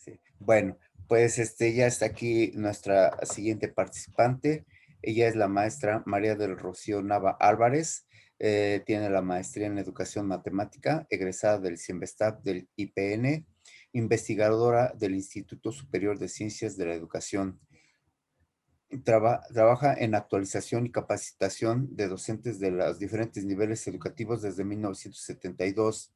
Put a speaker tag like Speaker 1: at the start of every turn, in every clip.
Speaker 1: Sí. Bueno, pues ya está aquí nuestra siguiente participante. Ella es la maestra María del Rocío Nava Álvarez. Tiene la maestría en Educación Matemática, egresada del CIENVESTAP del IPN, investigadora del Instituto Superior de Ciencias de la Educación. Trabaja en actualización y capacitación de docentes de los diferentes niveles educativos desde 1972.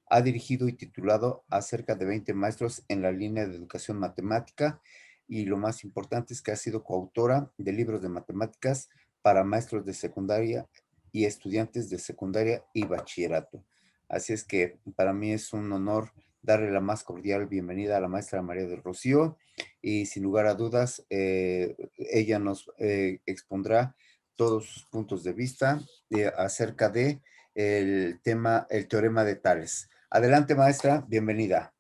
Speaker 1: Ha dirigido y titulado a cerca de 20 maestros en la línea de educación matemática y lo más importante es que ha sido coautora de libros de matemáticas para maestros de secundaria y estudiantes de secundaria y bachillerato. Así es que para mí es un honor darle la más cordial bienvenida a la maestra María del Rocío y sin lugar a dudas ella nos expondrá todos sus puntos de vista acerca de el tema, el teorema de Tales. Adelante, maestra, bienvenida.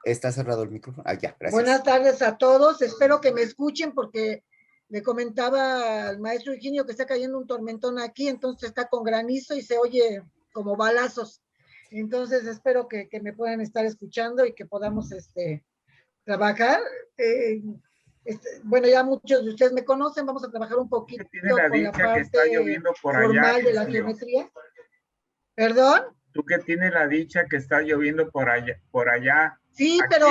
Speaker 1: ¿Está cerrado el micrófono? Ah, ya, gracias.
Speaker 2: Buenas tardes a todos, espero que me escuchen porque le comentaba al maestro Higinio que está cayendo un tormentón aquí, entonces está con granizo y se oye como balazos. Entonces espero que me puedan estar escuchando y que podamos trabajar. Bueno, ya muchos de ustedes me conocen, vamos a trabajar un poquito con la parte formal de la geometría. ¿Perdón?
Speaker 3: Tú que tienes la dicha que está lloviendo por allá.
Speaker 2: Sí,
Speaker 3: aquí,
Speaker 2: pero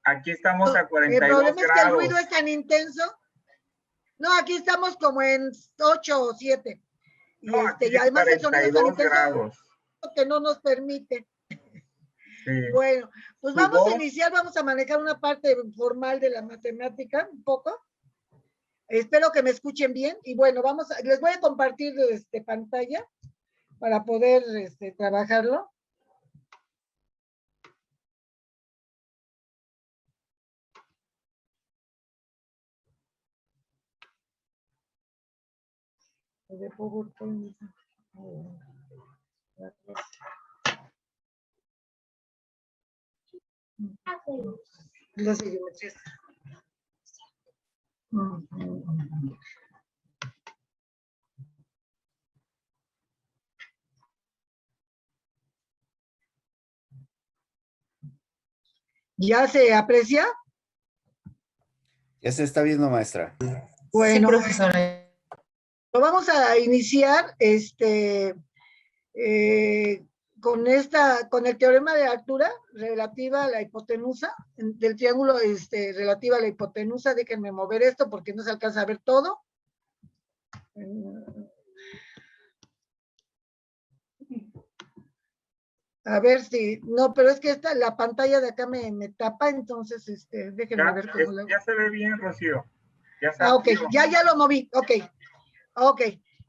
Speaker 3: aquí estamos a 42
Speaker 2: el problema
Speaker 3: grados.
Speaker 2: Es que el ruido es tan intenso. No, aquí estamos como en 8 o 7. Y,
Speaker 3: no,
Speaker 2: y además el sonido es tan intenso
Speaker 3: grados.
Speaker 2: Que no nos permite.
Speaker 3: Sí.
Speaker 2: Bueno, pues vamos a iniciar, vamos a manejar una parte formal de la matemática, un poco. Espero que me escuchen bien. Y bueno, les voy a compartir pantalla para poder trabajarlo. De PowerPoint. Las geometrías. ¿Ya se aprecia?
Speaker 1: Ya se está viendo, maestra.
Speaker 2: Bueno,
Speaker 4: sí, profesora.
Speaker 2: Vamos a iniciar con el teorema de altura relativa a la hipotenusa, del triángulo relativa a la hipotenusa. Déjenme mover esto porque no se alcanza a ver todo. A ver si, no, pero es que la pantalla de acá me tapa, entonces déjenme ver cómo lo hago.
Speaker 3: Ya se ve bien, Rocío. Ya
Speaker 2: ok, ya lo moví, ok.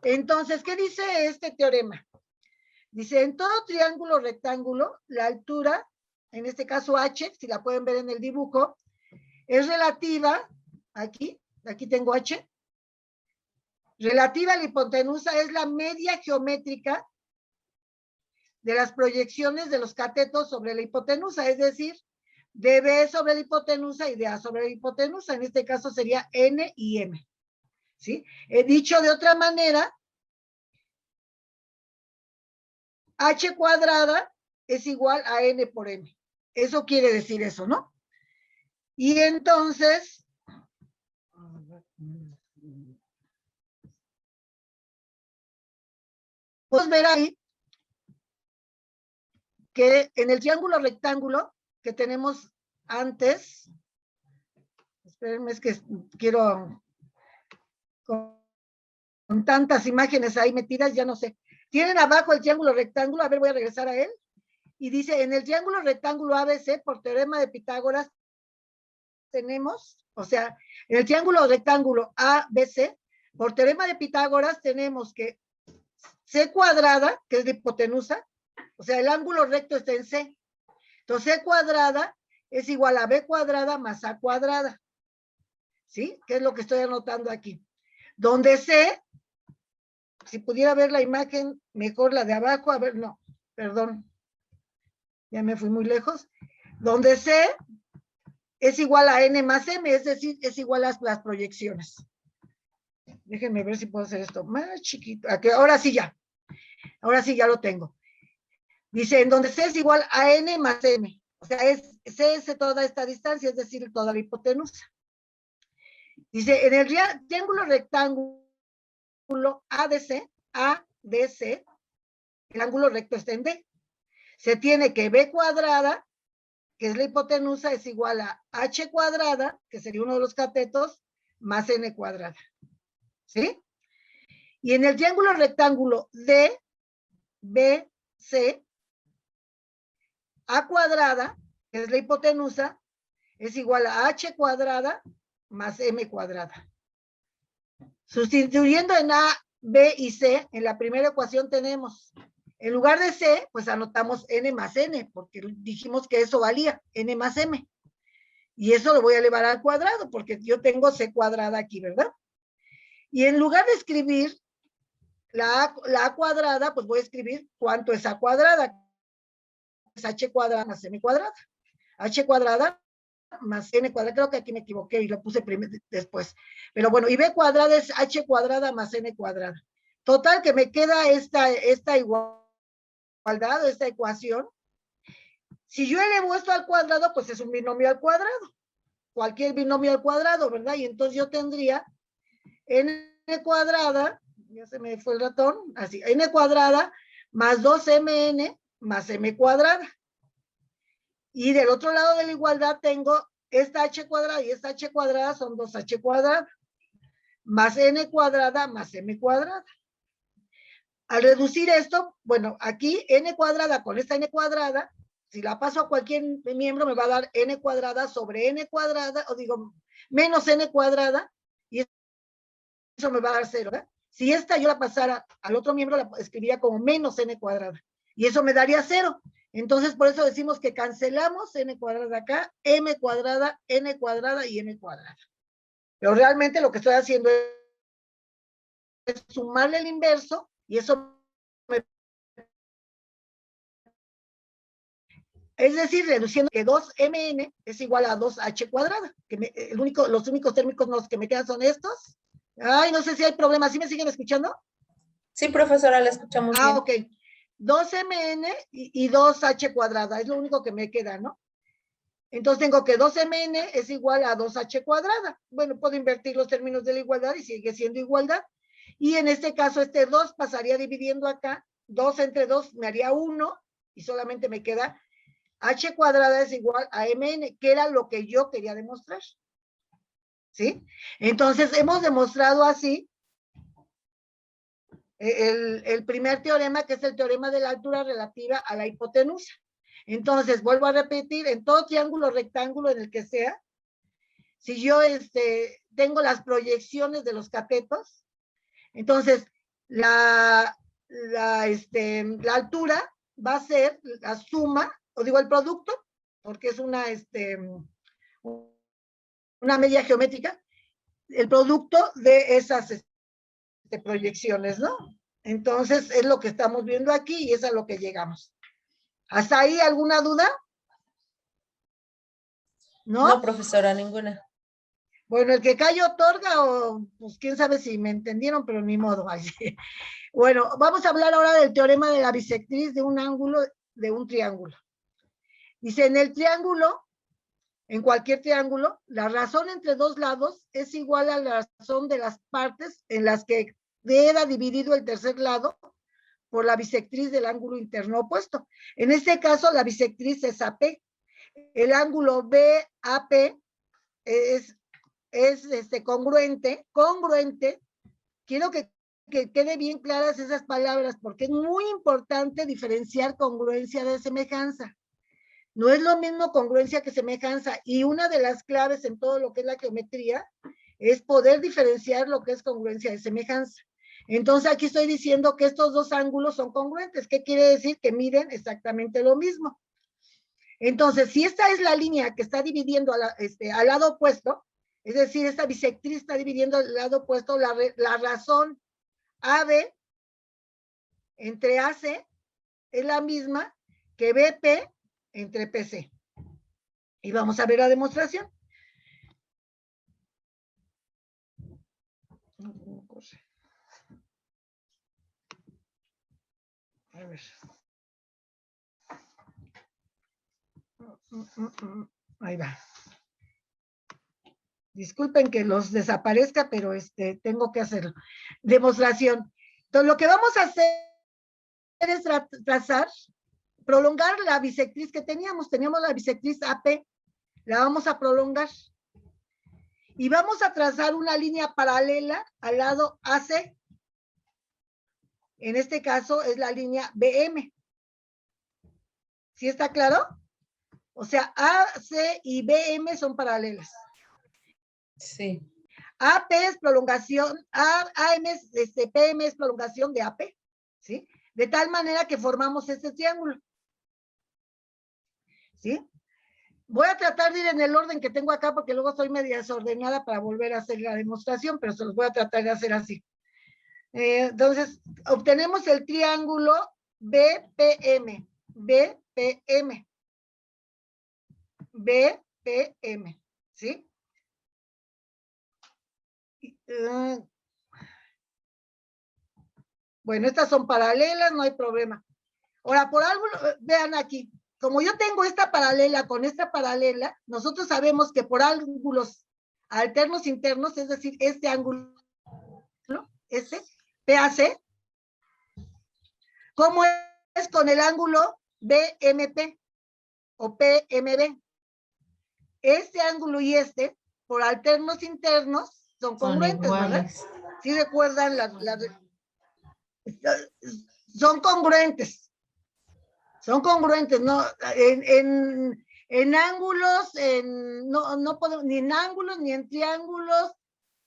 Speaker 2: Entonces, ¿qué dice este teorema? Dice, en todo triángulo rectángulo, la altura, en este caso h, si la pueden ver en el dibujo, es relativa, aquí tengo h, relativa a la hipotenusa, es la media geométrica de las proyecciones de los catetos sobre la hipotenusa, es decir, de B sobre la hipotenusa y de A sobre la hipotenusa, en este caso sería N y M, ¿sí? He dicho de otra manera, H cuadrada es igual a N por M. Eso quiere decir eso, ¿no? Y entonces, podemos ver ahí que en el triángulo rectángulo que tenemos antes, espérenme, es que quiero, con tantas imágenes ahí metidas, ya no sé. Tienen abajo el triángulo rectángulo, a ver, voy a regresar a él, y dice, en el triángulo rectángulo ABC, por teorema de Pitágoras, tenemos, o sea, en el triángulo rectángulo ABC, por teorema de Pitágoras, tenemos que C cuadrada, que es la hipotenusa, o sea, el ángulo recto está en C. Entonces, C cuadrada es igual a B cuadrada más A cuadrada. ¿Sí? ¿Qué es lo que estoy anotando aquí? Donde C, si pudiera ver la imagen, mejor la de abajo, a ver, no, perdón, ya me fui muy lejos. Donde C es igual a N más M, es decir, es igual a las proyecciones. Déjenme ver si puedo hacer esto más chiquito. Ahora sí ya lo tengo. Dice, en donde C es igual a N más M. O sea, C es toda esta distancia, es decir, toda la hipotenusa. Dice, en el triángulo rectángulo ADC, el ángulo recto está en D. Se tiene que B cuadrada, que es la hipotenusa, es igual a H cuadrada, que sería uno de los catetos, más N cuadrada. ¿Sí? Y en el triángulo rectángulo DBC, A cuadrada, que es la hipotenusa, es igual a H cuadrada más M cuadrada. Sustituyendo en A, B y C, en la primera ecuación tenemos, en lugar de C, pues anotamos N más N, porque dijimos que eso valía, N más M. Y eso lo voy a elevar al cuadrado, porque yo tengo C cuadrada aquí, ¿verdad? Y en lugar de escribir la A cuadrada, pues voy a escribir cuánto es A cuadrada, es H cuadrada más M cuadrada. H cuadrada más N cuadrada, creo que aquí me equivoqué y lo puse después. Pero bueno, y B cuadrada es H cuadrada más N cuadrada. Total, que me queda esta igualdad, esta ecuación. Si yo elevo esto al cuadrado, pues es un binomio al cuadrado. Cualquier binomio al cuadrado, ¿verdad? Y entonces yo tendría N cuadrada, ya se me fue el ratón, así, N cuadrada más 2MN más M cuadrada. Y del otro lado de la igualdad tengo esta H cuadrada y esta H cuadrada son 2H cuadrada, más N cuadrada más M cuadrada. Al reducir esto, bueno, aquí N cuadrada con esta N cuadrada, si la paso a cualquier miembro me va a dar N cuadrada sobre N cuadrada, o digo, menos N cuadrada, y eso me va a dar 0, ¿eh? Si esta yo la pasara al otro miembro, la escribiría como menos N cuadrada, y eso me daría 0. Entonces, por eso decimos que cancelamos N cuadrada acá, M cuadrada, N cuadrada y M cuadrada. Pero realmente lo que estoy haciendo es sumarle el inverso, y eso me... Es decir, reduciendo que 2mn es igual a 2h cuadrada. Que los únicos térmicos que me quedan son estos. Ay, no sé si hay problemas. ¿Sí me siguen escuchando?
Speaker 4: Sí, profesora, la escuchamos bien.
Speaker 2: Ok. 2mn y 2h cuadrada. Es lo único que me queda, ¿no? Entonces tengo que 2mn es igual a 2h cuadrada. Bueno, puedo invertir los términos de la igualdad y sigue siendo igualdad. Y en este caso, este 2 pasaría dividiendo acá. 2 entre 2 me haría 1 y solamente me queda H cuadrada es igual a MN, que era lo que yo quería demostrar. ¿Sí? Entonces, hemos demostrado así el primer teorema, que es el teorema de la altura relativa a la hipotenusa. Entonces, vuelvo a repetir, en todo triángulo rectángulo en el que sea, si yo tengo las proyecciones de los catetos, entonces la altura va a ser la suma, o digo el producto, porque es una media geométrica, el producto de esas proyecciones, ¿no? Entonces, es lo que estamos viendo aquí y es a lo que llegamos. ¿Hasta ahí alguna duda? ¿No?
Speaker 4: No, profesora, ninguna.
Speaker 2: Bueno, el que calla otorga, o pues quién sabe si me entendieron, pero ni modo. Bueno, vamos a hablar ahora del teorema de la bisectriz de un ángulo de un triángulo. Dice, en el triángulo, en cualquier triángulo, la razón entre dos lados es igual a la razón de las partes en las que queda dividido el tercer lado por la bisectriz del ángulo interno opuesto. En este caso, la bisectriz es AP. El ángulo BAP es congruente. Quiero que quede bien claras esas palabras, porque es muy importante diferenciar congruencia de semejanza. No es lo mismo congruencia que semejanza, y una de las claves en todo lo que es la geometría es poder diferenciar lo que es congruencia de semejanza. Entonces aquí estoy diciendo que estos dos ángulos son congruentes. ¿Qué quiere decir? Que miden exactamente lo mismo. Entonces, si esta es la línea que está dividiendo al lado opuesto, es decir, esta bisectriz está dividiendo al lado opuesto, la razón AB entre AC es la misma que BP entre PC. Y vamos a ver la demostración. A ver. Ahí va. Disculpen que los desaparezca, pero tengo que hacerlo. Demostración. Entonces, lo que vamos a hacer es trazar, prolongar la bisectriz que teníamos. Teníamos la bisectriz AP, la vamos a prolongar. Y vamos a trazar una línea paralela al lado AC. En este caso es la línea BM. ¿Sí está claro? O sea, AC y BM son paralelas.
Speaker 4: Sí.
Speaker 2: AP es prolongación, AM es, PM es prolongación de AP, ¿sí? De tal manera que formamos este triángulo. ¿Sí? Voy a tratar de ir en el orden que tengo acá porque luego soy media desordenada para volver a hacer la demostración, pero se los voy a tratar de hacer así. Entonces, obtenemos el triángulo BPM, BPM, BPM, ¿sí? Bueno, estas son paralelas, no hay problema. Ahora, por algo, vean aquí, como yo tengo esta paralela con esta paralela, nosotros sabemos que por ángulos alternos internos, es decir, este ángulo, este, PAC, ¿cómo es con el ángulo BMP o PMB? Este ángulo y este, por alternos internos, son congruentes, ¿verdad? ¿Sí recuerdan son congruentes? Son congruentes, ¿no? En ángulos, no podemos, ni en ángulos, ni en triángulos,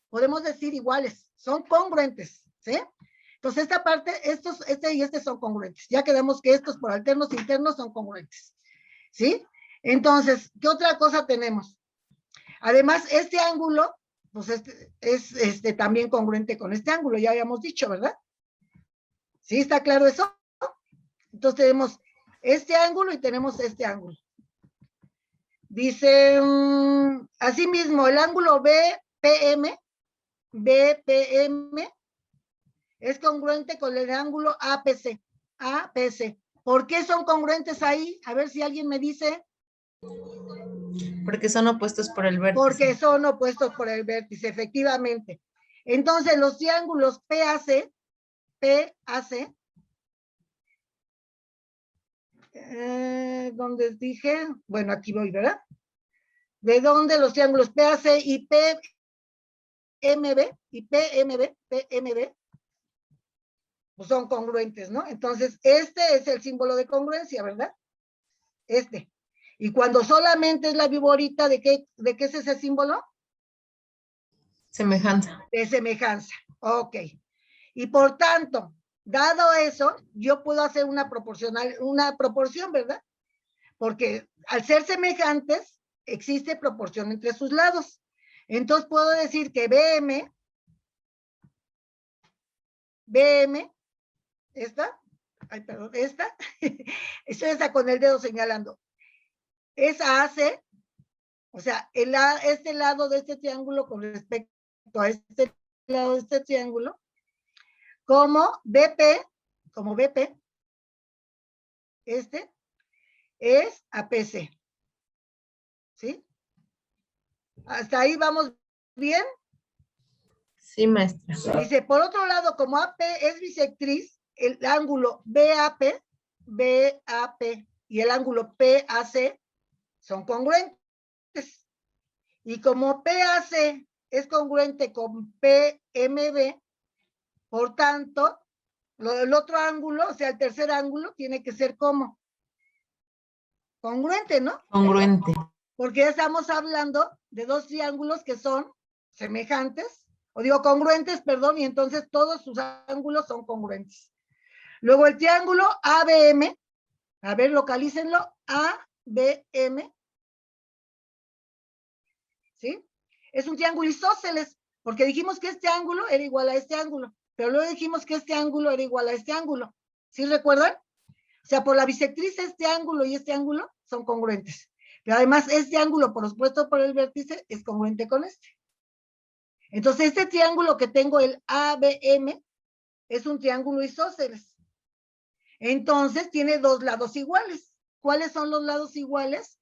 Speaker 2: podemos decir iguales, son congruentes, ¿sí? Entonces esta parte, este y este son congruentes. Ya quedamos que estos por alternos internos son congruentes, ¿sí? Entonces, ¿qué otra cosa tenemos? Además, este ángulo, pues es también congruente con este ángulo, ya habíamos dicho, ¿verdad? ¿Sí está claro eso? Entonces tenemos este ángulo y tenemos este ángulo. Dice, asimismo, el ángulo BPM es congruente con el ángulo APC. ¿Por qué son congruentes ahí? A ver si alguien me dice.
Speaker 4: Porque son opuestos por el vértice.
Speaker 2: Porque son opuestos por el vértice, efectivamente. Entonces, los triángulos PAC, ¿dónde dije? Bueno, aquí voy, ¿verdad? ¿De dónde los triángulos PAC y PMB, pues son congruentes, ¿no? Entonces, este es el símbolo de congruencia, ¿verdad? Y cuando solamente es la viborita, ¿de qué es ese símbolo?
Speaker 4: Semejanza.
Speaker 2: De semejanza, ok. Y por tanto, dado eso, yo puedo hacer una proporción, ¿verdad? Porque al ser semejantes, existe proporción entre sus lados. Entonces puedo decir que BM, esta, estoy con el dedo señalando, es AC, o sea, este lado de este triángulo con respecto a este lado de este triángulo, como BP, es APC. ¿Sí? ¿Hasta ahí vamos bien?
Speaker 4: Sí, maestra.
Speaker 2: Dice, por otro lado, como AP es bisectriz, el ángulo BAP y el ángulo PAC son congruentes. Y como PAC es congruente con PMB, por tanto, el otro ángulo, o sea, el tercer ángulo, tiene que ser como congruente, ¿no?
Speaker 4: Congruente.
Speaker 2: Porque ya estamos hablando de dos triángulos que son semejantes, o digo congruentes, perdón, y entonces todos sus ángulos son congruentes. Luego el triángulo ABM, a ver, localícenlo, ABM, ¿sí? Es un triángulo isósceles, porque dijimos que este ángulo era igual a este ángulo, pero luego dijimos que este ángulo era igual a este ángulo, ¿sí recuerdan? O sea, por la bisectriz este ángulo y este ángulo son congruentes. Pero además este ángulo por opuesto por el vértice es congruente con este. Entonces este triángulo que tengo, el ABM, es un triángulo isósceles. Entonces tiene dos lados iguales. ¿Cuáles son los lados iguales?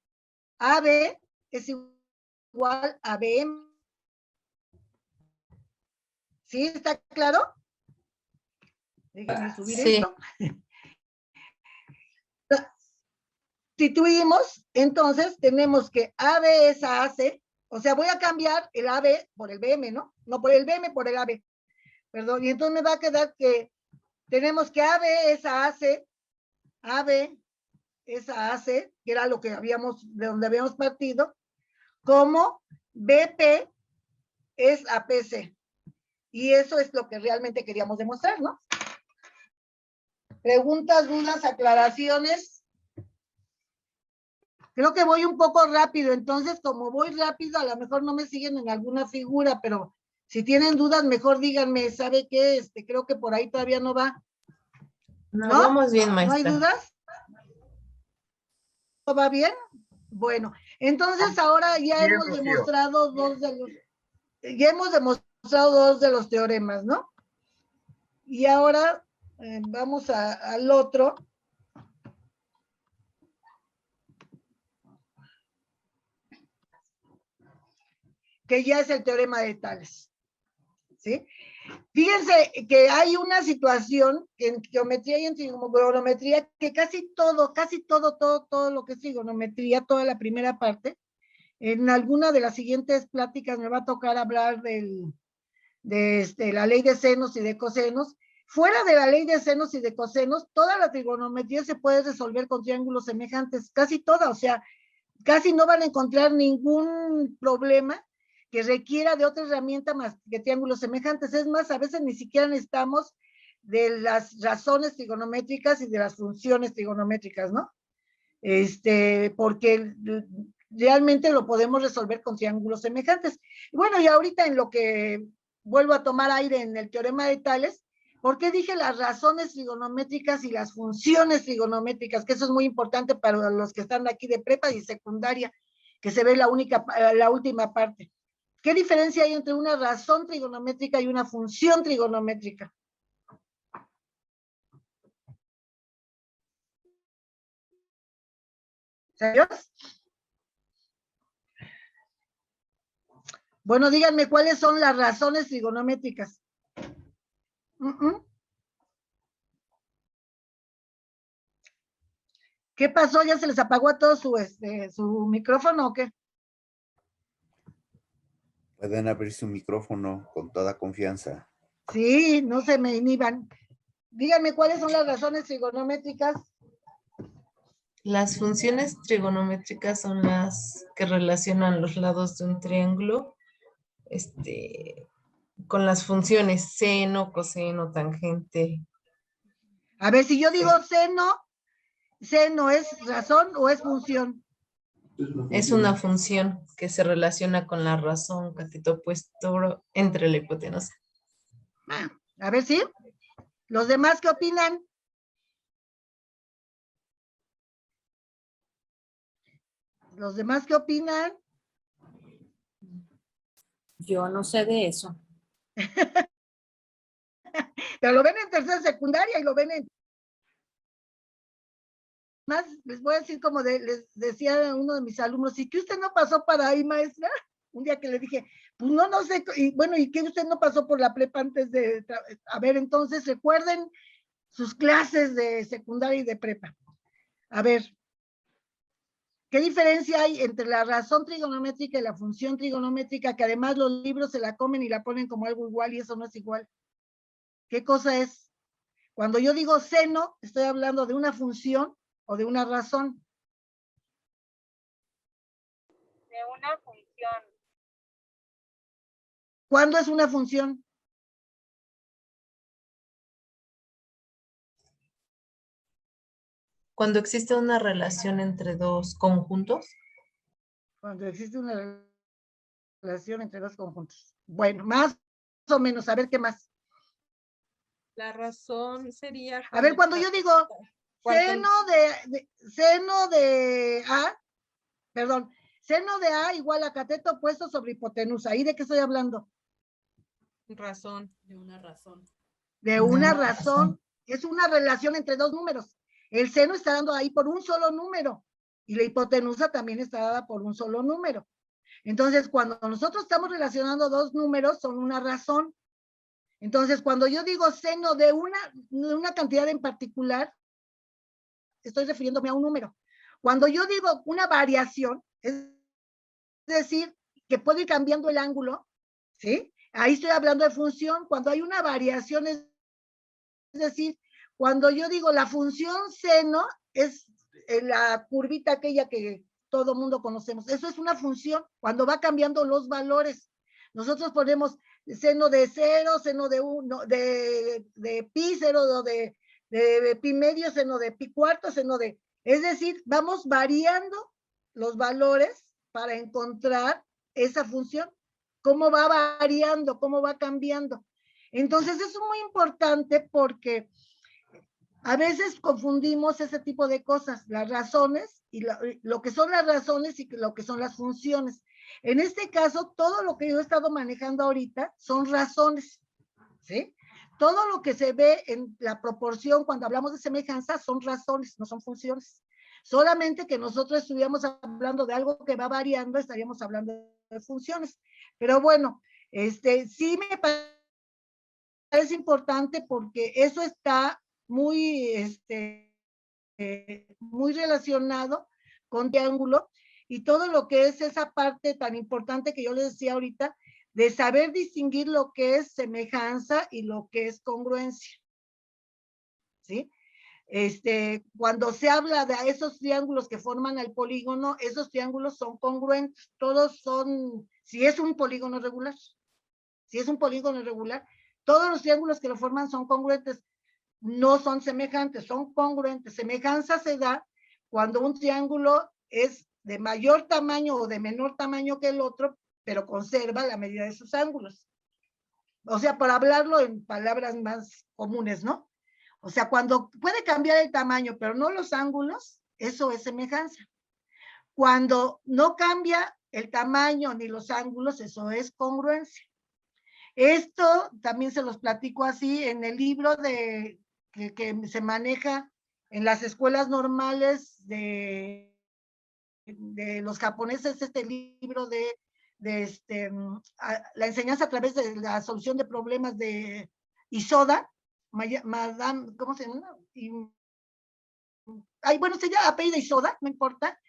Speaker 2: AB es igual a BM. ¿Sí? ¿Está claro? Déjenme subir
Speaker 4: Sí.
Speaker 2: esto. Sustituimos, entonces tenemos que AB es a AC, o sea, voy a cambiar el AB por el BM, ¿no? No por el BM, por el AB. Perdón, y entonces me va a quedar que tenemos que AB es a AC, AB es a AC, que era lo que habíamos, de donde habíamos partido, como BP es a PC. Y eso es lo que realmente queríamos demostrar, ¿no? Preguntas, dudas, aclaraciones. Creo que voy un poco rápido, entonces como voy rápido, a lo mejor no me siguen en alguna figura, pero si tienen dudas, mejor díganme, ¿sabe qué? Creo que por ahí todavía no va.
Speaker 4: No,
Speaker 2: ¿No?
Speaker 4: vamos bien,
Speaker 2: ¿No hay
Speaker 4: maestra.
Speaker 2: dudas? ¿No va bien? Bueno, entonces ahora ya
Speaker 3: Bien,
Speaker 2: hemos
Speaker 3: Rocío.
Speaker 2: demostrado dos de los teoremas, ¿no? Y ahora vamos al otro. Que ya es el teorema de Tales. ¿Sí? Fíjense que hay una situación en geometría y en trigonometría que casi todo lo que es trigonometría, toda la primera parte, en alguna de las siguientes pláticas me va a tocar hablar de la ley de senos y de cosenos. Fuera de la ley de senos y de cosenos, toda la trigonometría se puede resolver con triángulos semejantes, casi toda, o sea, casi no van a encontrar ningún problema que requiera de otra herramienta más que triángulos semejantes. Es más, a veces ni siquiera necesitamos de las razones trigonométricas y de las funciones trigonométricas, ¿no? Porque realmente lo podemos resolver con triángulos semejantes. Y bueno, y ahorita en lo que vuelvo a tomar aire en el teorema de Tales, ¿por qué dije las razones trigonométricas y las funciones trigonométricas? Que eso es muy importante para los que están aquí de prepa y secundaria, que se ve la última parte. ¿Qué diferencia hay entre una razón trigonométrica y una función trigonométrica? ¿Serios? Bueno, díganme cuáles son las razones trigonométricas. ¿Qué pasó? ¿Ya se les apagó a todos su micrófono o qué?
Speaker 1: Pueden abrir su micrófono con toda confianza.
Speaker 2: Sí, no se me inhiban. Díganme cuáles son las razones trigonométricas.
Speaker 4: Las funciones trigonométricas son las que relacionan los lados de un triángulo, con las funciones seno, coseno, tangente.
Speaker 2: A ver, si yo digo seno es razón o es función.
Speaker 4: Es una función que se relaciona con la razón, cateto opuesto entre la hipotenusa.
Speaker 2: A ver, ¿sí? ¿Los demás qué opinan? ¿Los demás qué opinan?
Speaker 5: Yo no sé de eso.
Speaker 2: Pero lo ven en tercera secundaria y lo ven en... Más, les voy a decir como les decía a uno de mis alumnos, ¿y que usted no pasó para ahí, maestra? Un día que le dije, pues no sé, y bueno, ¿y que usted no pasó por la prepa antes de... A ver, entonces recuerden sus clases de secundaria y de prepa. A ver, ¿qué diferencia hay entre la razón trigonométrica y la función trigonométrica? Que además los libros se la comen y la ponen como algo igual y eso no es igual. ¿Qué cosa es? Cuando yo digo seno, estoy hablando de una función o de una razón.
Speaker 6: De una función.
Speaker 2: ¿Cuándo es una función?
Speaker 4: Cuando existe una relación entre dos conjuntos.
Speaker 2: Cuando existe una relación entre dos conjuntos. Bueno, más o menos, a ver qué más.
Speaker 7: La razón sería...
Speaker 2: A ver, cuando yo digo seno de A, perdón, seno de A igual a cateto opuesto sobre hipotenusa. ¿Y de qué estoy hablando?
Speaker 7: Razón.
Speaker 5: De una razón.
Speaker 2: De una razón. Es una relación entre dos números. El seno está dando ahí por un solo número. y la hipotenusa también está dada por un solo número. Entonces, cuando nosotros estamos relacionando dos números, son una razón. Entonces, cuando yo digo seno de una cantidad en particular, estoy refiriéndome a un número. Cuando yo digo una variación, es decir, que puede ir cambiando el ángulo, ¿sí? Ahí estoy hablando de función. Cuando hay una variación, es decir, cuando yo digo la función seno, es la curvita aquella que todo mundo conocemos. Eso es una función cuando va cambiando los valores. Nosotros ponemos seno de 0, seno de 1, de pi, seno de pi medio, seno de pi cuarto, seno de... Es decir, vamos variando los valores para encontrar esa función. Cómo va variando, cómo va cambiando. Entonces, eso es muy importante porque a veces confundimos ese tipo de cosas, las razones y lo que son las razones y lo que son las funciones. En este caso, todo lo que yo he estado manejando ahorita son razones, ¿sí? Todo lo que se ve en la proporción cuando hablamos de semejanza son razones, no son funciones. Solamente que nosotros estuviéramos hablando de algo que va variando, estaríamos hablando de funciones. Pero bueno, sí me parece importante porque eso está muy, muy relacionado con triángulo y todo lo que es esa parte tan importante que yo les decía ahorita, de saber distinguir lo que es semejanza y lo que es congruencia. ¿Sí? Cuando se habla de esos triángulos que forman el polígono, esos triángulos son congruentes, todos son, si es un polígono regular, todos los triángulos que lo forman son congruentes, no son semejantes, son congruentes. Semejanza se da cuando un triángulo es de mayor tamaño o de menor tamaño que el otro, pero conserva la medida de sus ángulos. O sea, para hablarlo en palabras más comunes, ¿no? O sea, cuando puede cambiar el tamaño, pero no los ángulos, eso es semejanza. Cuando no cambia el tamaño ni los ángulos, eso es congruencia. Esto también se los platico así en el libro que se maneja en las escuelas normales de los japoneses, este libro de la enseñanza a través de la solución de problemas de Isoda, Madame, ¿cómo se llama? Bueno, se llama apellido Isoda, no importa.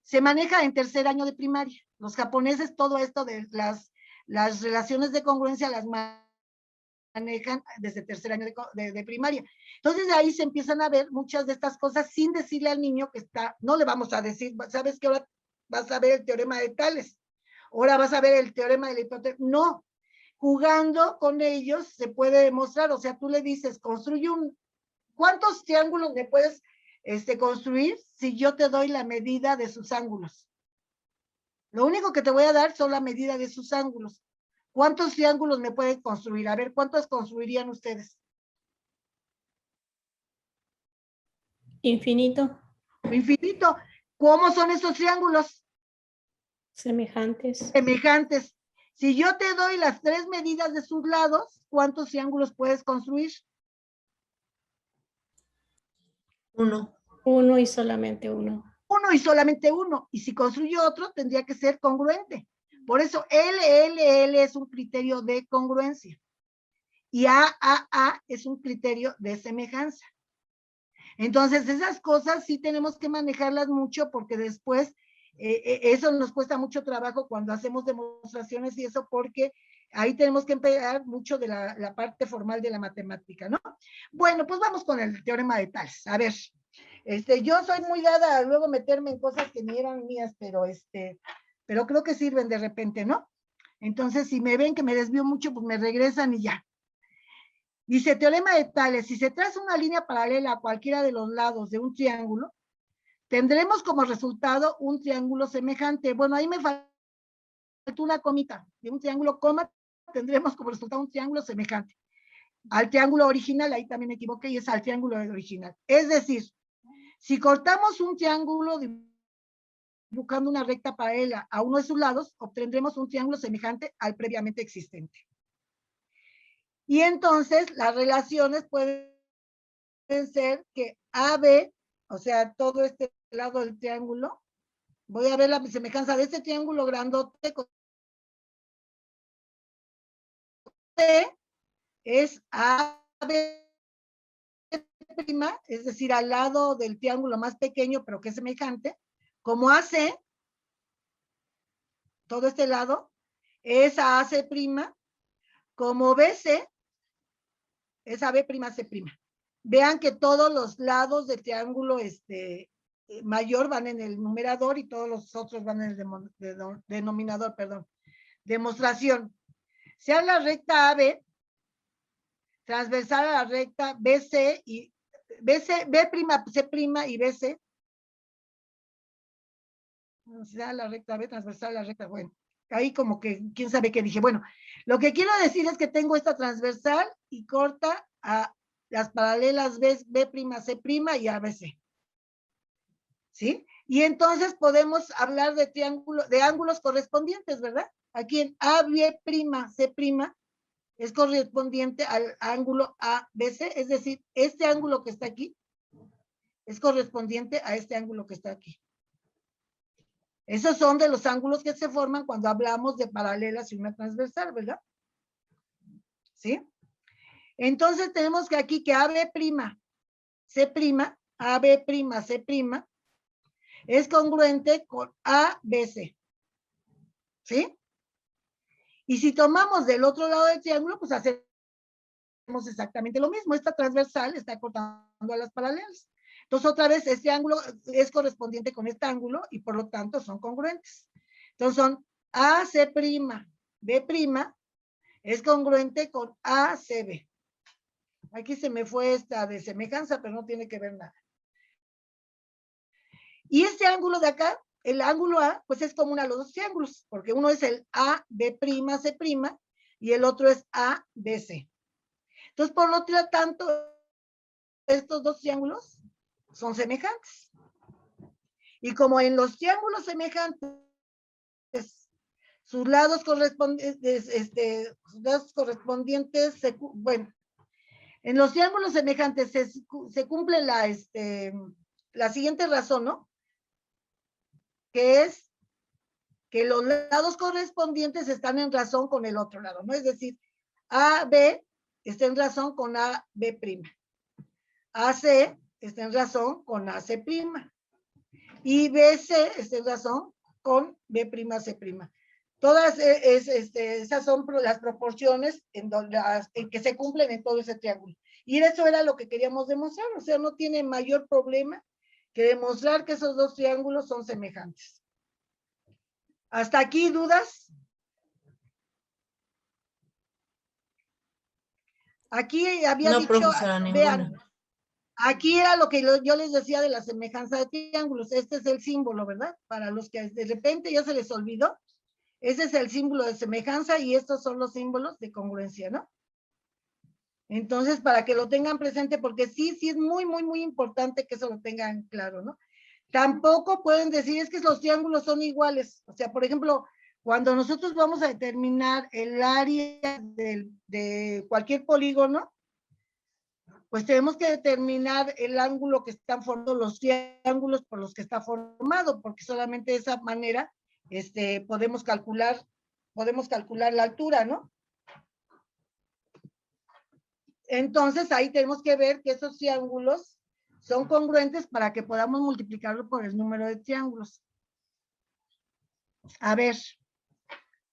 Speaker 2: Se maneja en tercer año de primaria. Los japoneses todo esto de las relaciones de congruencia las manejan desde tercer año de primaria. Entonces de ahí se empiezan a ver muchas de estas cosas sin decirle al niño que no le vamos a decir, ¿sabes qué? Ahora vas a ver el teorema de Tales, ahora vas a ver el teorema de la hipotenusa. No, jugando con ellos se puede demostrar, o sea, tú le dices, construye ¿cuántos triángulos me puedes construir si yo te doy la medida de sus ángulos? Lo único que te voy a dar son la medida de sus ángulos. ¿Cuántos triángulos me pueden construir? A ver, ¿cuántos construirían ustedes?
Speaker 8: Infinito.
Speaker 2: Infinito. ¿Cómo son esos triángulos?
Speaker 8: Semejantes.
Speaker 2: Semejantes. Si yo te doy las 3 medidas de sus lados, ¿cuántos triángulos puedes construir?
Speaker 4: 1.
Speaker 8: 1 y solamente 1.
Speaker 2: 1 y solamente 1. Y si construyo otro, tendría que ser congruente. Por eso L es un criterio de congruencia. Y A es un criterio de semejanza. Entonces, esas cosas sí tenemos que manejarlas mucho porque después eso nos cuesta mucho trabajo cuando hacemos demostraciones y eso, porque ahí tenemos que emplear mucho de la parte formal de la matemática, ¿no? Bueno, pues vamos con el teorema de Tales. A ver, yo soy muy dada a luego meterme en cosas que ni eran mías, pero creo que sirven de repente, ¿no? Entonces, si me ven que me desvío mucho, pues me regresan y ya. Dice, teorema de Tales, si se traza una línea paralela a cualquiera de los lados de un triángulo, tendremos como resultado un triángulo semejante. Bueno, ahí me faltó una comita. De un triángulo, coma, tendremos como resultado un triángulo semejante al triángulo original. Ahí también me equivoqué y es al triángulo original. Es decir, si cortamos un triángulo dibujando una recta paralela a uno de sus lados, obtendremos un triángulo semejante al previamente existente. Y entonces las relaciones pueden ser que AB, o sea, todo este lado del triángulo, Voy a ver la semejanza de este triángulo grandote con C, es AB', es decir, al lado del triángulo más pequeño, pero que es semejante, como AC, todo este lado, es AC', como BC, es AB', C'. Vean que todos los lados del triángulo mayor van en el numerador y todos los otros van en el denominador, perdón. Demostración. Sea la recta AB transversal a la recta BC y BC, B', C' y BC. Sea la recta B transversal a la recta, bueno, ahí como que quién sabe qué dije. Bueno, lo que quiero decir es que tengo esta transversal y corta a las paralelas B', C' y ABC. ¿Sí? Y entonces podemos hablar de ángulos correspondientes, ¿verdad? Aquí en AB', C' es correspondiente al ángulo ABC, es decir, este ángulo que está aquí es correspondiente a este ángulo que está aquí. Esos son de los ángulos que se forman cuando hablamos de paralelas y una transversal, ¿verdad? ¿Sí? Entonces tenemos que aquí que AB', C', AB', C', es congruente con ABC. ¿Sí? Y si tomamos del otro lado del triángulo, pues hacemos exactamente lo mismo. Esta transversal está cortando a las paralelas. Entonces, otra vez, este ángulo es correspondiente con este ángulo y por lo tanto son congruentes. Entonces, son AC', B' es congruente con ACB. Aquí se me fue esta de semejanza, pero no tiene que ver nada. Y este ángulo de acá, el ángulo A, pues es común a los dos triángulos, porque uno es el AB', C' y el otro es ABC. Entonces, por lo tanto, estos dos triángulos son semejantes. Y como en los triángulos semejantes, sus lados correspondientes, bueno, en los triángulos semejantes se cumple la siguiente razón, ¿no? Que es que los lados correspondientes están en razón con el otro lado, ¿no? Es decir, AB está en razón con AB'. AC está en razón con AC'. Y BC está en razón con B', C'. Todas esas son las proporciones en que se cumplen en todo ese triángulo. Y eso era lo que queríamos demostrar. O sea, no tiene mayor problema que demostrar que esos dos triángulos son semejantes. ¿Hasta aquí dudas? Aquí había
Speaker 4: No,
Speaker 2: dicho,
Speaker 4: profesora,
Speaker 2: vean,
Speaker 4: ninguna.
Speaker 2: aquí era lo que yo les decía de la semejanza de triángulos. Este es el símbolo, ¿verdad? Para los que de repente ya se les olvidó. Ese es el símbolo de semejanza y estos son los símbolos de congruencia, ¿no? Entonces, para que lo tengan presente, porque sí es muy, muy, muy importante que eso lo tengan claro, ¿no? Tampoco pueden decir, es que los triángulos son iguales. O sea, por ejemplo, cuando nosotros vamos a determinar el área de cualquier polígono, pues tenemos que determinar el ángulo que están formando los triángulos por los que está formado, porque solamente de esa manera podemos calcular la altura, ¿no? Entonces ahí tenemos que ver que esos triángulos son congruentes para que podamos multiplicarlo por el número de triángulos. A ver,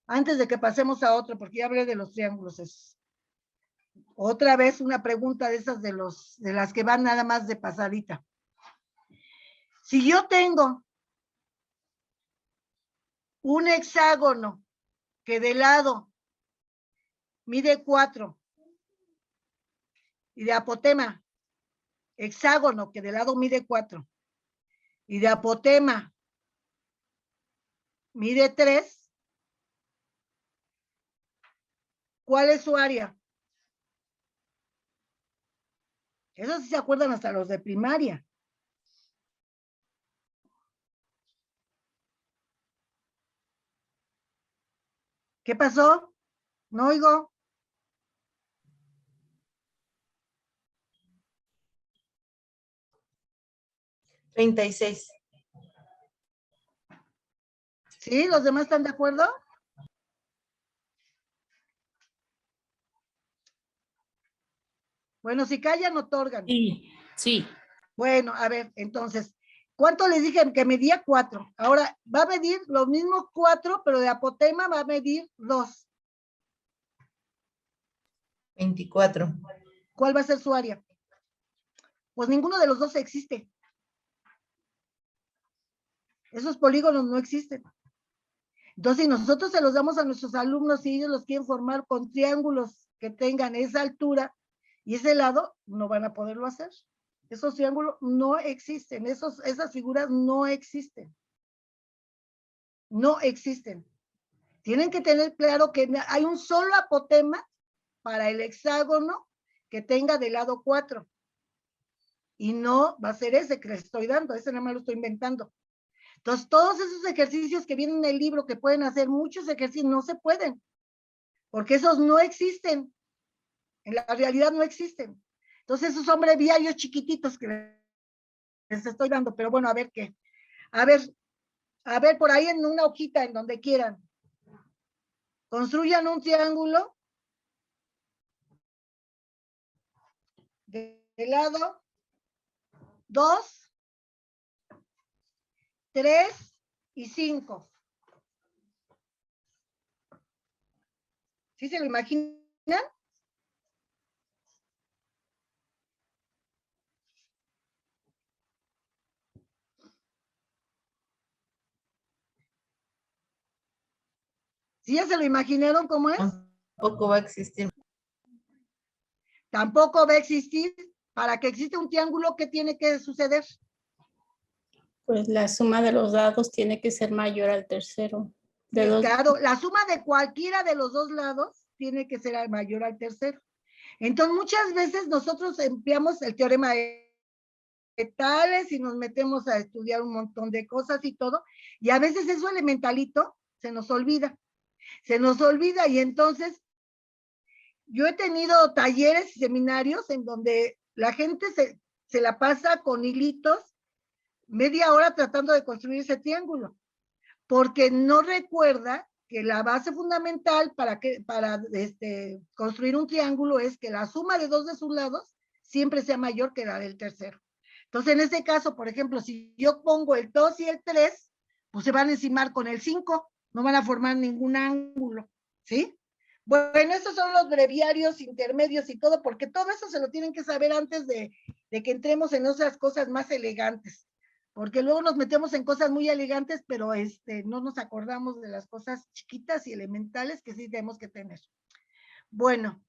Speaker 2: antes de que pasemos a otro, porque ya hablé de los triángulos, otra vez una pregunta de esas de las que van nada más de pasadita. Si yo tengo un hexágono que de lado mide 4 y de apotema, hexágono que de lado mide 4 y de apotema mide 3, ¿cuál es su área? Eso sí se acuerdan hasta los de primaria. ¿Qué pasó? No oigo.
Speaker 4: $36.
Speaker 2: ¿Sí? ¿Los demás están de acuerdo? Bueno, si callan, otorgan.
Speaker 5: Sí, sí.
Speaker 2: Bueno, a ver, entonces, ¿cuánto les dije que medía? 4. Ahora, va a medir los mismos 4, pero de apotema va a medir 2.
Speaker 4: 24.
Speaker 2: ¿Cuál va a ser su área? Pues ninguno de los dos existe. Esos polígonos no existen. Entonces, si nosotros se los damos a nuestros alumnos y ellos los quieren formar con triángulos que tengan esa altura y ese lado, no van a poderlo hacer. Esos triángulos no existen, esas figuras no existen. No existen. Tienen que tener claro que hay un solo apotema para el hexágono que tenga de lado 4. Y no va a ser ese que les estoy dando, ese nada más lo estoy inventando. Entonces, todos esos ejercicios que vienen en el libro, que pueden hacer muchos ejercicios, no se pueden, porque esos no existen. En la realidad no existen. Entonces, esos son breviarios chiquititos que les estoy dando, pero bueno, a ver qué. A ver, por ahí en una hojita, en donde quieran. Construyan un triángulo de lado 2, 3 y 5. ¿Sí se lo imaginan? ¿Sí ya se lo imaginaron cómo es?
Speaker 4: Tampoco va a existir.
Speaker 2: Tampoco va a existir. Para que exista un triángulo, ¿qué tiene que suceder?
Speaker 8: Pues la suma de los lados tiene que ser mayor al tercero. De dos,
Speaker 2: Claro, la suma de cualquiera de los dos lados tiene que ser mayor al tercero. Entonces, muchas veces nosotros empleamos el teorema de Tales y nos metemos a estudiar un montón de cosas y todo, y a veces eso elementalito se nos olvida. Se nos olvida y entonces yo he tenido talleres y seminarios en donde la gente se la pasa con hilitos media hora tratando de construir ese triángulo, porque no recuerda que la base fundamental para construir un triángulo es que la suma de dos de sus lados siempre sea mayor que la del tercero. Entonces, en este caso, por ejemplo, si yo pongo el 2 y el 3, pues se van a encimar con el 5, no van a formar ningún ángulo, ¿sí? Bueno, esos son los breviarios intermedios y todo, porque todo eso se lo tienen que saber antes de que entremos en esas cosas más elegantes, porque luego nos metemos en cosas muy elegantes, pero no nos acordamos de las cosas chiquitas y elementales que sí tenemos que tener. Bueno,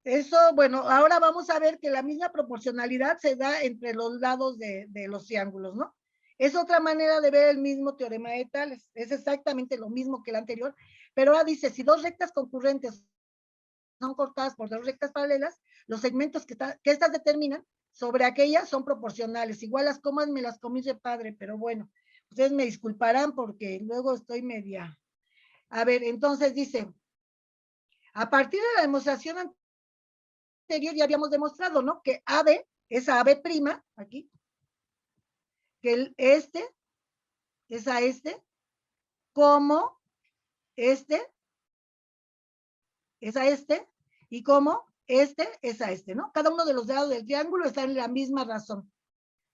Speaker 2: eso, bueno, ahora vamos a ver que la misma proporcionalidad se da entre los lados de los triángulos, ¿no? Es otra manera de ver el mismo teorema de Tales. Es exactamente lo mismo que el anterior, pero ahora dice, si dos rectas concurrentes son cortadas por dos rectas paralelas, los segmentos que estas determinan sobre aquellas son proporcionales. Igual las comas me las comí de padre, pero bueno, ustedes me disculparán porque luego estoy media. A ver, entonces dice, a partir de la demostración anterior ya habíamos demostrado, ¿no? Que AB, esa AB prima, aquí, que es a como es a y como es a ¿no? Cada uno de los lados del triángulo está en la misma razón.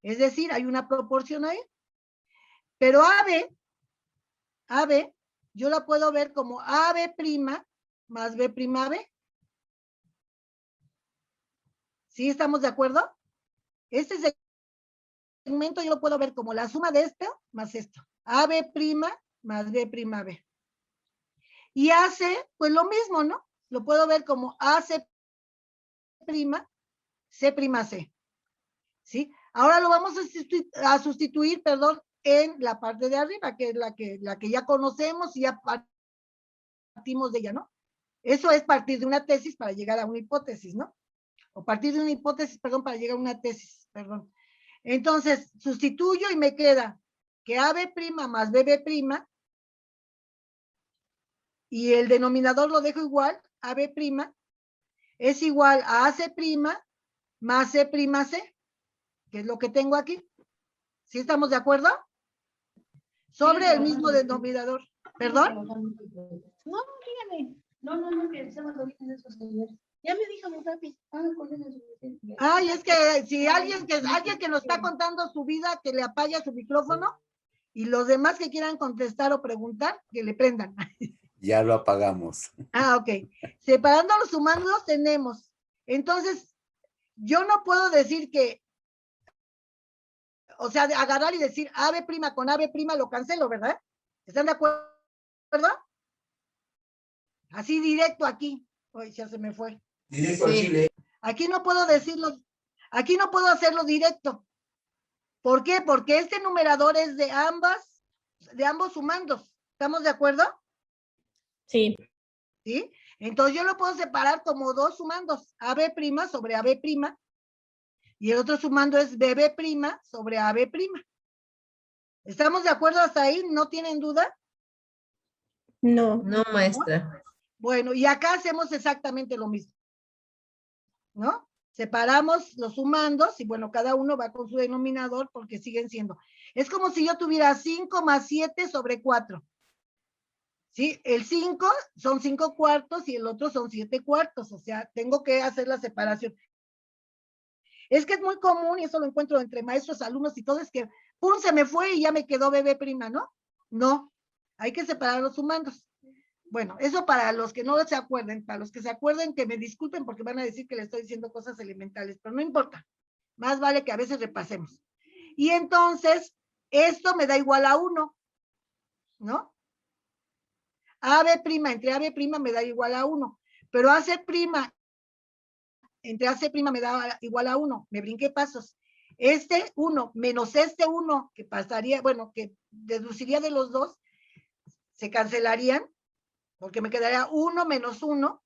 Speaker 2: Es decir, hay una proporción ahí. Pero AB, yo la puedo ver como AB prima más B prima B. ¿Sí estamos de acuerdo? Este segmento yo lo puedo ver como la suma de esto más esto. AB prima más B prima B. Y AC, pues lo mismo, ¿no? Lo puedo ver como AC prima, C prima C. ¿Sí? Ahora lo vamos a sustituir, perdón, en la parte de arriba, que es la que ya conocemos y ya partimos de ella, ¿no? Eso es partir de una tesis para llegar a una hipótesis, ¿no? O partir de una hipótesis, perdón, para llegar a una tesis, perdón. Entonces, sustituyo y me queda que AB' más BB' y el denominador lo dejo igual, AB' es igual a AC' más C', que es lo que tengo aquí. ¿Sí estamos de acuerdo? sobre el mismo denominador. ¿Perdón?
Speaker 8: No, dígame. No, que el sábado vienen esos señores. Ya me dijo mi papi. Con eso es suficiente.
Speaker 2: Ay, es que si alguien que nos está contando su vida, que le apague su micrófono, y los demás que quieran contestar o preguntar, que le prendan.
Speaker 1: Ya lo apagamos.
Speaker 2: Ok. Separando los sumandos tenemos. Entonces, yo no puedo decir que, o sea, agarrar y decir AB' con AB' lo cancelo, ¿verdad? ¿Están de acuerdo? Así directo aquí. Uy, ya se me fue.
Speaker 1: Directo al Chile.
Speaker 2: Aquí no puedo decirlo, aquí no puedo hacerlo directo. ¿Por qué? Porque este numerador es de ambos sumandos. ¿Estamos de acuerdo?
Speaker 8: Sí.
Speaker 2: ¿Sí? Entonces yo lo puedo separar como dos sumandos, AB' sobre AB', y el otro sumando es BB' sobre AB'. ¿Estamos de acuerdo hasta ahí? ¿No tienen duda?
Speaker 8: No.
Speaker 4: No, maestra.
Speaker 2: Bueno, y acá hacemos exactamente lo mismo, ¿no? Separamos los sumandos y bueno, cada uno va con su denominador porque siguen siendo. Es como si yo tuviera 5 más 7 sobre 4. ¿Sí? El 5 son 5 cuartos y el otro son 7 cuartos, o sea, tengo que hacer la separación. Es que es muy común, y eso lo encuentro entre maestros, alumnos y todo, es que, ¡pum!, se me fue y ya me quedó BB', ¿no? No, hay que separar los sumandos. Bueno, eso para los que no se acuerden, para los que se acuerden, que me disculpen porque van a decir que le estoy diciendo cosas elementales, pero no importa, más vale que a veces repasemos. Y entonces, esto me da igual a 1, ¿no? AB' entre AB' me da igual a 1, pero AC' entre AC' me da igual a 1, me brinqué pasos. Este 1 menos este 1, que pasaría, bueno, que deduciría de los dos, se cancelarían, porque me quedaría 1 menos 1,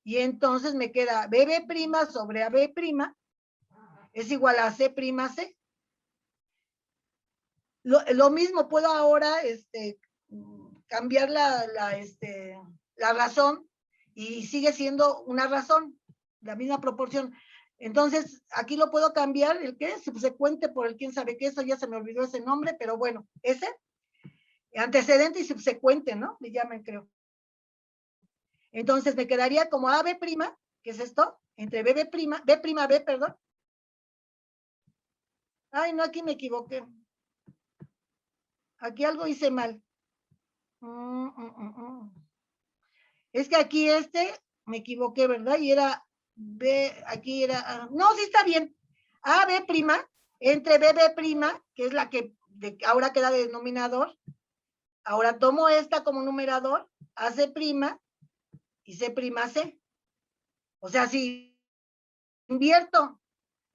Speaker 2: y entonces me queda BB' sobre AB' es igual a C', C. Lo mismo puedo ahora cambiar la razón y sigue siendo una razón, la misma proporción. Entonces, aquí lo puedo cambiar, el que es subsecuente por el quién sabe qué, eso ya se me olvidó ese nombre, pero bueno, ese, antecedente y subsecuente, ¿no? Le llaman, creo. Entonces, me quedaría como AB', que es esto, entre B', perdón. Ay, no, aquí me equivoqué. Aquí algo hice mal. Es que aquí me equivoqué, ¿verdad? Y era B, aquí era, no, sí está bien. AB' entre BB', que es la que ahora queda de denominador. Ahora tomo esta como numerador, AC' y C', O sea, si invierto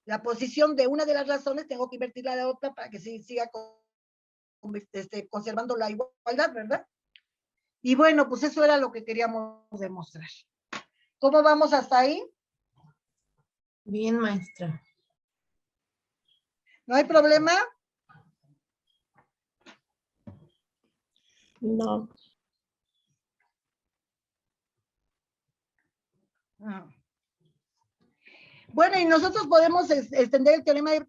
Speaker 2: la posición de una de las razones, tengo que invertir la de otra para que siga conservando la igualdad, ¿verdad? Y bueno, pues eso era lo que queríamos demostrar. ¿Cómo vamos hasta ahí?
Speaker 4: Bien, maestra.
Speaker 2: ¿No hay problema?
Speaker 8: No.
Speaker 2: Bueno, y nosotros podemos extender el teorema de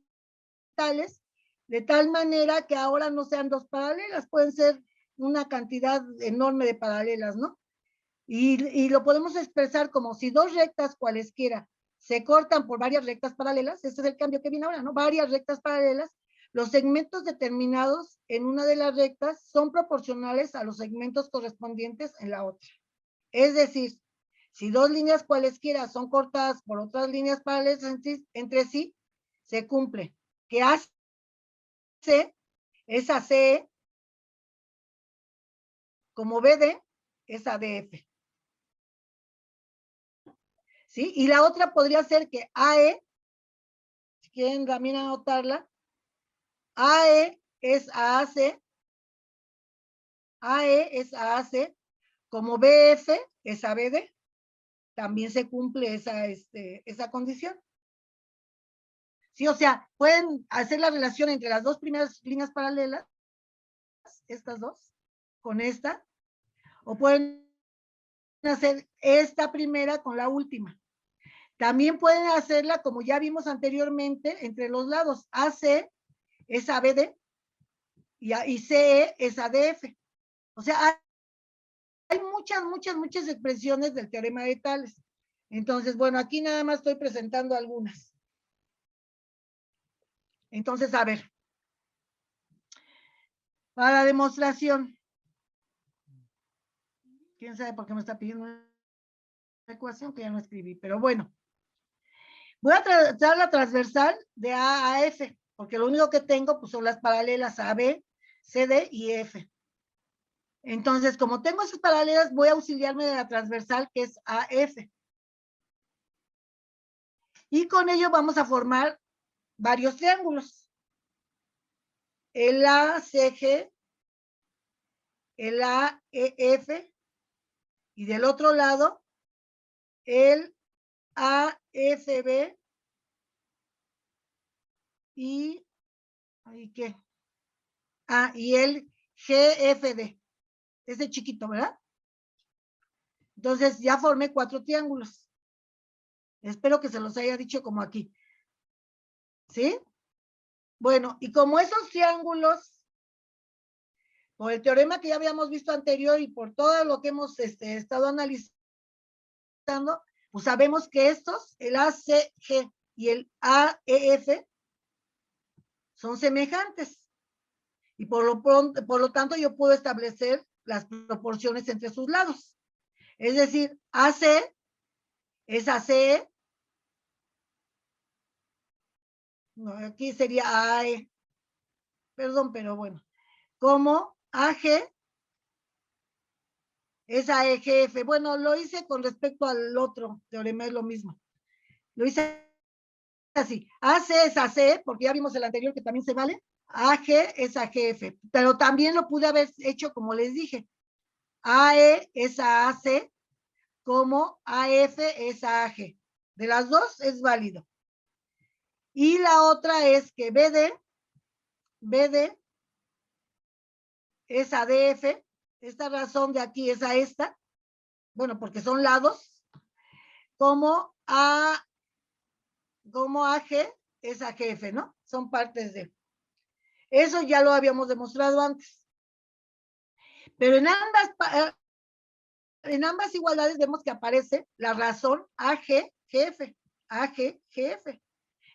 Speaker 2: tales de tal manera que ahora no sean dos paralelas, pueden ser una cantidad enorme de paralelas, ¿no? Y lo podemos expresar como si dos rectas cualesquiera se cortan por varias rectas paralelas, ese es el cambio que viene ahora, ¿no? Varias rectas paralelas, los segmentos determinados en una de las rectas son proporcionales a los segmentos correspondientes en la otra. Es decir, si dos líneas cualesquiera son cortadas por otras líneas paralelas entre sí, se cumple que AC es ACE, como BD es ADF. ¿Sí? Y la otra podría ser que AE, si quieren también anotarla, AE es AAC, como BF es ABD, también se cumple esa condición. Sí, o sea, pueden hacer la relación entre las dos primeras líneas paralelas, estas dos, con esta, o pueden hacer esta primera con la última. También pueden hacerla, como ya vimos anteriormente, entre los lados. AC es ABD y CE es ADF. O sea, hay muchas expresiones del teorema de Tales. Entonces, bueno, aquí nada más estoy presentando algunas. Entonces, a ver. Para la demostración. ¿Quién sabe por qué me está pidiendo una ecuación que ya no escribí? Pero bueno. Voy a trazar la transversal de A a F, porque lo único que tengo pues, son las paralelas AB, CD y F. Entonces, como tengo esas paralelas, voy a auxiliarme de la transversal que es AF. Y con ello vamos a formar varios triángulos. El ACG, el AEF, y del otro lado, el AFB y ¿qué? Y el GFD. Ese chiquito, ¿verdad? Entonces ya formé 4 triángulos. Espero que se los haya dicho como aquí. ¿Sí? Bueno, y como esos triángulos, por el teorema que ya habíamos visto anterior y por todo lo que hemos estado analizando, pues sabemos que estos, el ACG y el AEF, son semejantes. Y por lo tanto, yo puedo establecer las proporciones entre sus lados. Es decir, AC es ACE. No, aquí sería AE. Perdón, pero bueno. Como AG es AEGF. Bueno, lo hice con respecto al otro teorema, es lo mismo. Lo hice así. AC es AC, porque ya vimos el anterior que también se vale. AG es AGF. Pero también lo pude haber hecho como les dije. AE es AAC, como AF es AG. De las dos es válido. Y la otra es que BD es ADF. Esta razón de aquí es a esta. Bueno, porque son lados. Como AG es AGF, ¿no? Son partes de. Eso ya lo habíamos demostrado antes. Pero en ambas igualdades vemos que aparece la razón AGGF. AGGF.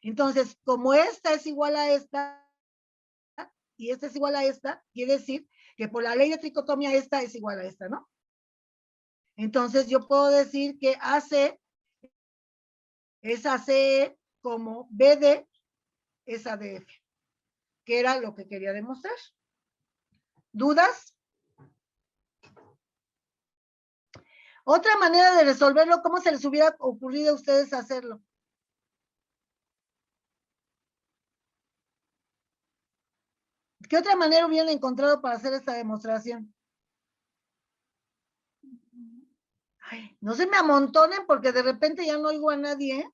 Speaker 2: Entonces, como esta es igual a esta y esta es igual a esta, quiere decir que por la ley de tricotomía esta es igual a esta, ¿no? Entonces, yo puedo decir que AC es ACE como BD es ADF, que era lo que quería demostrar. ¿Dudas? Otra manera de resolverlo, ¿cómo se les hubiera ocurrido a ustedes hacerlo? ¿Qué otra manera hubieran encontrado para hacer esta demostración? Ay, no se me amontonen porque de repente ya no oigo a nadie, ¿eh?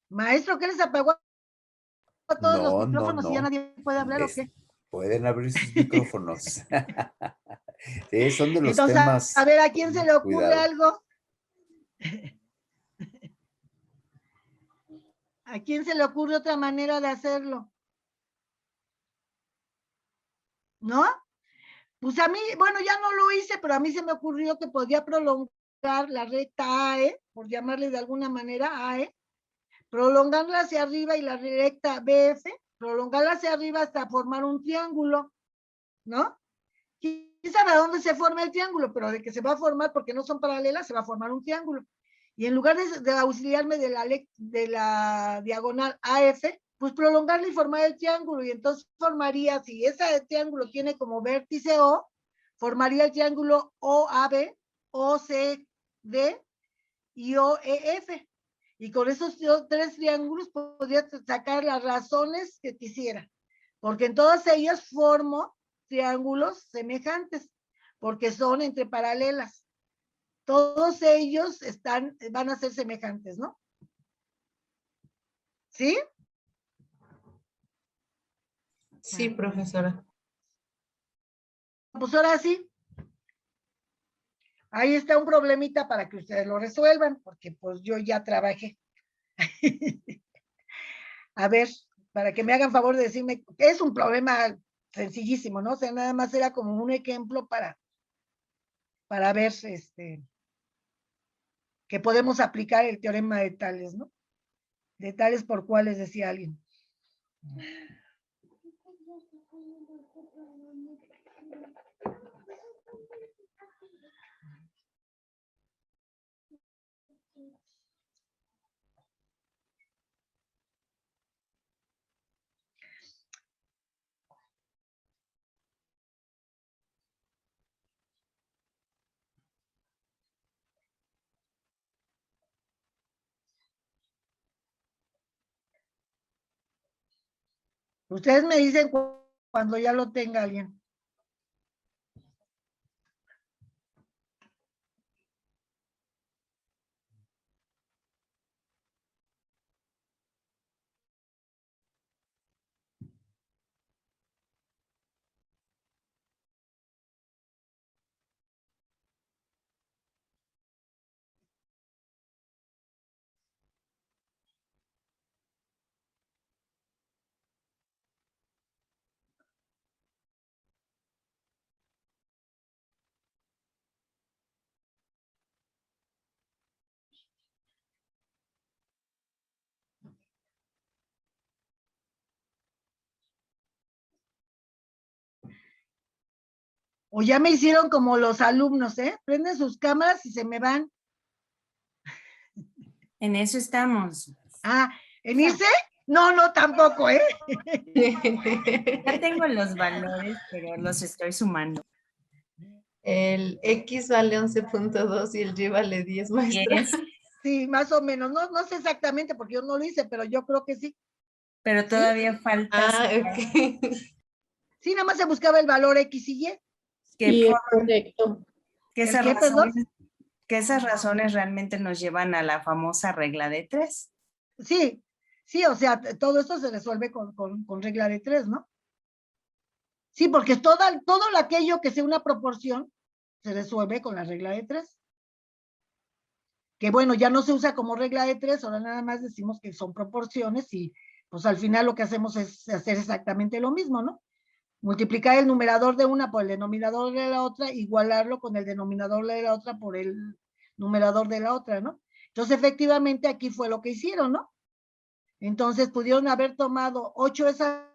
Speaker 2: Maestro, ¿qué les apagó a todos los micrófonos y ya nadie puede hablar o qué?
Speaker 1: Pueden abrir sus micrófonos. Sí, son de los
Speaker 2: Entonces,
Speaker 1: temas.
Speaker 2: a ver, ¿a quién se le ocurre algo? ¿A quién se le ocurre otra manera de hacerlo? ¿No? Pues a mí, bueno, ya no lo hice, pero a mí se me ocurrió que podía prolongar la recta AE, por llamarle de alguna manera AE, prolongarla hacia arriba y la recta BF, prolongarla hacia arriba hasta formar un triángulo, ¿no? ¿Quién sabe a dónde se forma el triángulo? Pero de que se va a formar, porque no son paralelas, se va a formar un triángulo. Y en lugar de auxiliarme de la diagonal AF, pues prolongarla y formar el triángulo. Y entonces formaría, si ese triángulo tiene como vértice O, formaría el triángulo OAB, OCD y OEF. Y con esos 3 triángulos podría sacar las razones que quisiera. Porque en todas ellas formo triángulos semejantes, porque son entre paralelas. Todos ellos van a ser semejantes, ¿no? ¿Sí?
Speaker 4: Sí, profesora.
Speaker 2: Pues ahora sí. Ahí está un problemita para que ustedes lo resuelvan, porque pues yo ya trabajé. A ver, para que me hagan favor de decirme, es un problema sencillísimo, ¿no? O sea, nada más era como un ejemplo para ver, que podemos aplicar el teorema de Tales, ¿no? De Tales por cuales decía alguien. Ustedes me dicen cuando ya lo tenga alguien. O ya me hicieron como los alumnos, ¿eh? Prenden sus cámaras y se me van.
Speaker 5: En eso estamos.
Speaker 2: Ah, ¿en irse? No, no, tampoco, ¿eh?
Speaker 5: Ya tengo los valores, pero los estoy sumando.
Speaker 4: El X vale 11.2 y el Y vale 10, maestra.
Speaker 5: Yes,
Speaker 2: Sí, más o menos. No, no sé exactamente porque yo no lo hice, pero yo creo que sí.
Speaker 5: pero todavía falta
Speaker 4: Ah,
Speaker 5: sacar
Speaker 4: ok.
Speaker 2: Sí, nada más se buscaba el valor X y Y.
Speaker 5: que,
Speaker 8: Sí, es
Speaker 5: por-
Speaker 8: correcto.
Speaker 5: que
Speaker 2: ¿El
Speaker 5: esas
Speaker 2: qué, perdón?
Speaker 5: que esas razones realmente nos llevan a la famosa regla de 3.
Speaker 2: Sí, sí, o sea, todo esto se resuelve con regla de 3, ¿no? Sí, porque todo aquello que sea una proporción se resuelve con la regla de 3. Que bueno, ya no se usa como regla de 3, ahora nada más decimos que son proporciones y pues al final lo que hacemos es hacer exactamente lo mismo, ¿no? Multiplicar el numerador de una por el denominador de la otra, igualarlo con el denominador de la otra por el numerador de la otra, ¿no? Entonces, efectivamente, aquí fue lo que hicieron, ¿no? Entonces, pudieron haber tomado 8 es a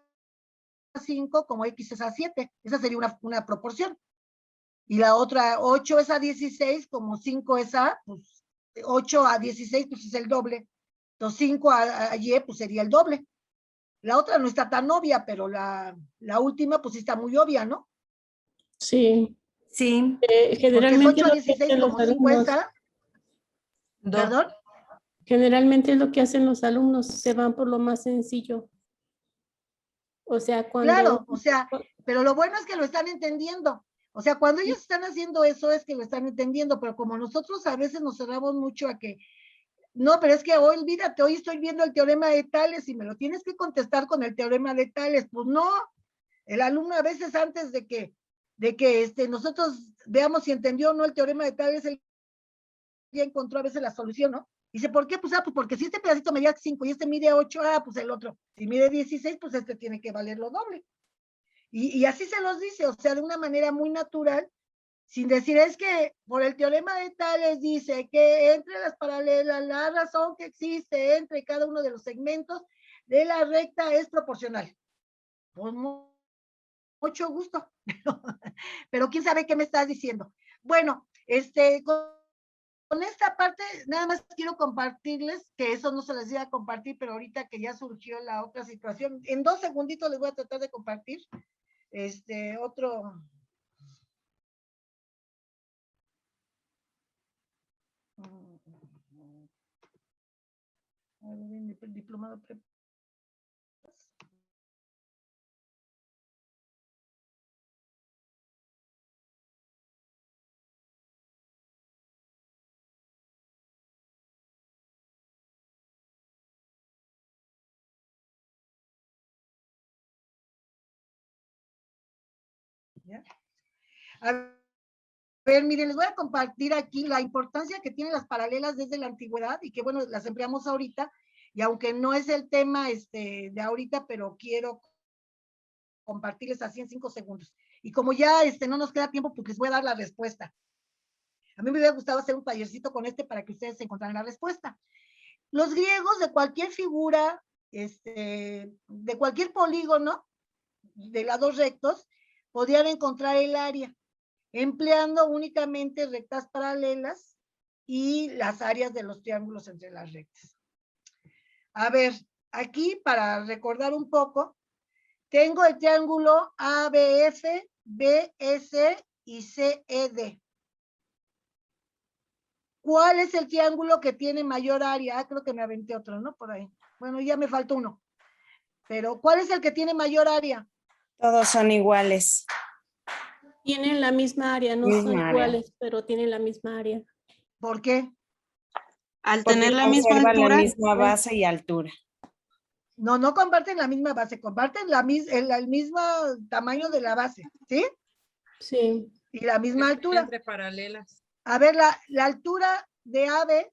Speaker 2: 5 como X es a 7. Esa sería una proporción. Y la otra, 8 es a 16 como 5 es a, pues, 8 a 16, pues es el doble. Entonces, 5 a Y, pues sería el doble. La otra no está tan obvia, pero la última, pues sí está muy obvia, ¿no?
Speaker 8: Sí.
Speaker 5: Sí,
Speaker 2: Porque es
Speaker 8: Generalmente
Speaker 2: 8 a
Speaker 8: lo que
Speaker 2: 16
Speaker 8: hacen los
Speaker 2: como 5 es
Speaker 8: alumnos,
Speaker 2: a, perdón.
Speaker 8: generalmente es lo que hacen los alumnos, se van por lo más sencillo. O sea,
Speaker 2: Claro,
Speaker 8: cuando,
Speaker 2: o sea, pero lo bueno es que lo están entendiendo. O sea, cuando ellos están haciendo eso es que lo están entendiendo, pero como nosotros a veces nos cerramos mucho a que, no, pero es que hoy, olvídate, hoy estoy viendo el teorema de Tales y me lo tienes que contestar con el teorema de Tales. Pues no, el alumno a veces antes de que nosotros veamos si entendió o no el teorema de Tales, él ya encontró a veces la solución, ¿no? Dice, ¿por qué? Pues, pues porque si este pedacito medía 5 y este mide 8, pues el otro. Si mide 16, pues este tiene que valer lo doble. Y así se los dice, o sea, de una manera muy natural, sin decir, es que por el teorema de Tales dice que entre las paralelas, la razón que existe entre cada uno de los segmentos de la recta es proporcional. Pues mucho gusto, pero quién sabe qué me estás diciendo. Bueno, con esta parte, nada más quiero compartirles, que eso no se les iba a compartir, pero ahorita que ya surgió la otra situación, en 2 segunditos les voy a tratar de compartir otro. Diplomado. ¿Ya? A ver, miren, les voy a compartir aquí la importancia que tienen las paralelas desde la antigüedad y que, bueno, las empleamos ahorita, y aunque no es el tema de ahorita, pero quiero compartirles así en 5 segundos. Y como ya no nos queda tiempo, pues les voy a dar la respuesta. A mí me hubiera gustado hacer un tallercito con para que ustedes encontraran la respuesta. Los griegos de cualquier figura, de cualquier polígono de lados rectos, podían encontrar el área, empleando únicamente rectas paralelas y las áreas de los triángulos entre las rectas. A ver, aquí para recordar un poco, tengo el triángulo ABF, BS y CED. ¿Cuál es el triángulo que tiene mayor área? Ah, creo que me aventé otro, ¿no? Por ahí. Bueno, ya me faltó uno. Pero, ¿cuál es el que tiene mayor área?
Speaker 5: Todos son iguales.
Speaker 8: Tienen la misma área, no
Speaker 5: Misma
Speaker 8: son
Speaker 5: área.
Speaker 8: iguales, pero tienen la misma área.
Speaker 2: ¿Por qué?
Speaker 9: Al
Speaker 5: Porque
Speaker 9: tener la misma
Speaker 5: conservan
Speaker 9: altura,
Speaker 5: la misma base y altura.
Speaker 2: No, no comparten la misma base, comparten el mismo tamaño de la base, ¿sí?
Speaker 8: Sí.
Speaker 2: Y la misma
Speaker 7: Están
Speaker 2: altura.
Speaker 7: entre paralelas.
Speaker 2: A ver, la altura de AB.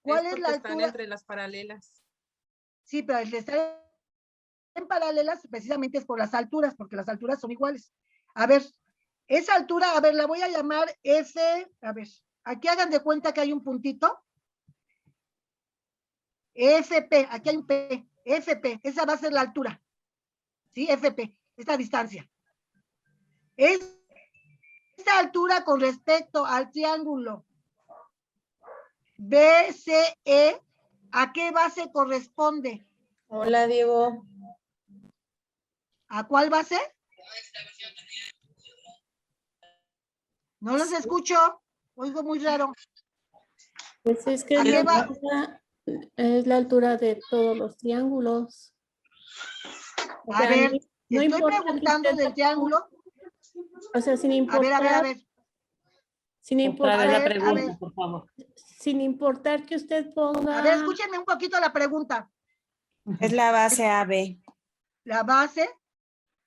Speaker 2: ¿Cuál es
Speaker 7: porque
Speaker 2: la
Speaker 7: están
Speaker 2: altura?
Speaker 7: entre las paralelas.
Speaker 2: Sí, pero el de estar en paralelas precisamente es por las alturas, porque las alturas son iguales. A ver, esa altura, a ver, la voy a llamar F, a ver, aquí hagan de cuenta que hay un puntito. FP, aquí hay un P, FP, esa va a ser la altura. ¿Sí? FP, esta distancia. Esta altura con respecto al triángulo BCE, ¿a qué base corresponde?
Speaker 4: Hola, Diego.
Speaker 2: ¿A cuál base? No los escucho, oigo muy raro.
Speaker 8: Pues es que
Speaker 2: ¿A qué va?
Speaker 8: es la altura de todos los triángulos. O
Speaker 2: A
Speaker 8: sea,
Speaker 2: ver,
Speaker 8: no
Speaker 2: estoy
Speaker 8: importa que
Speaker 2: preguntando
Speaker 8: usted
Speaker 2: del triángulo.
Speaker 8: O sea, sin
Speaker 2: A
Speaker 8: importar,
Speaker 2: ver.
Speaker 8: sin
Speaker 2: Otra
Speaker 8: importar,
Speaker 2: vez la pregunta,
Speaker 8: por favor. Sin importar que usted ponga.
Speaker 2: A ver, escúchenme un poquito la pregunta.
Speaker 5: Es la base AB.
Speaker 2: La base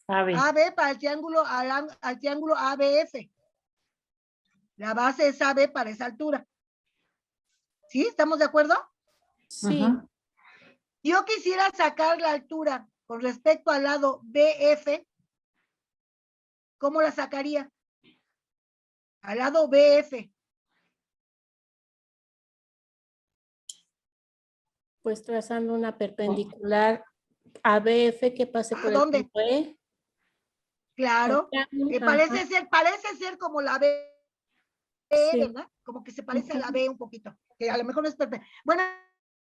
Speaker 8: AB.
Speaker 2: AB para el triángulo al triángulo ABF. La base es AB para esa altura. ¿Sí? ¿Estamos de acuerdo?
Speaker 8: Sí.
Speaker 2: Yo quisiera sacar la altura con respecto al lado BF. ¿Cómo la sacaría? Al lado BF.
Speaker 8: Pues trazando una perpendicular a BF que pase por
Speaker 2: dónde?
Speaker 8: el punto E.
Speaker 2: Claro, que parece ser como la B,
Speaker 8: Sí.
Speaker 2: ¿verdad? Como que se parece a la B un poquito, que a lo mejor no es perfecto. Bueno,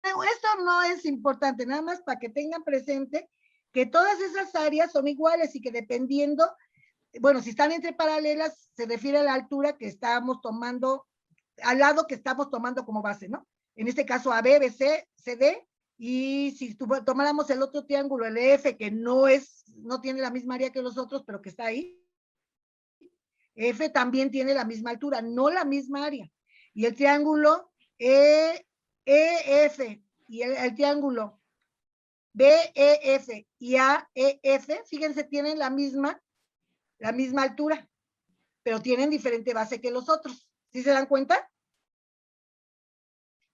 Speaker 2: esto no es importante, nada más para que tengan presente que todas esas áreas son iguales y que dependiendo, bueno, si están entre paralelas, se refiere a la altura que estamos tomando, al lado que estamos tomando como base, ¿no? En este caso AB, BC, CD, y si tomáramos el otro triángulo, el EF, que no tiene la misma área que los otros, pero que está ahí, F también tiene la misma altura, no la misma área. Y el triángulo EF y el triángulo BEF y AEF, fíjense, tienen la misma altura, pero tienen diferente base que los otros. ¿Sí se dan cuenta?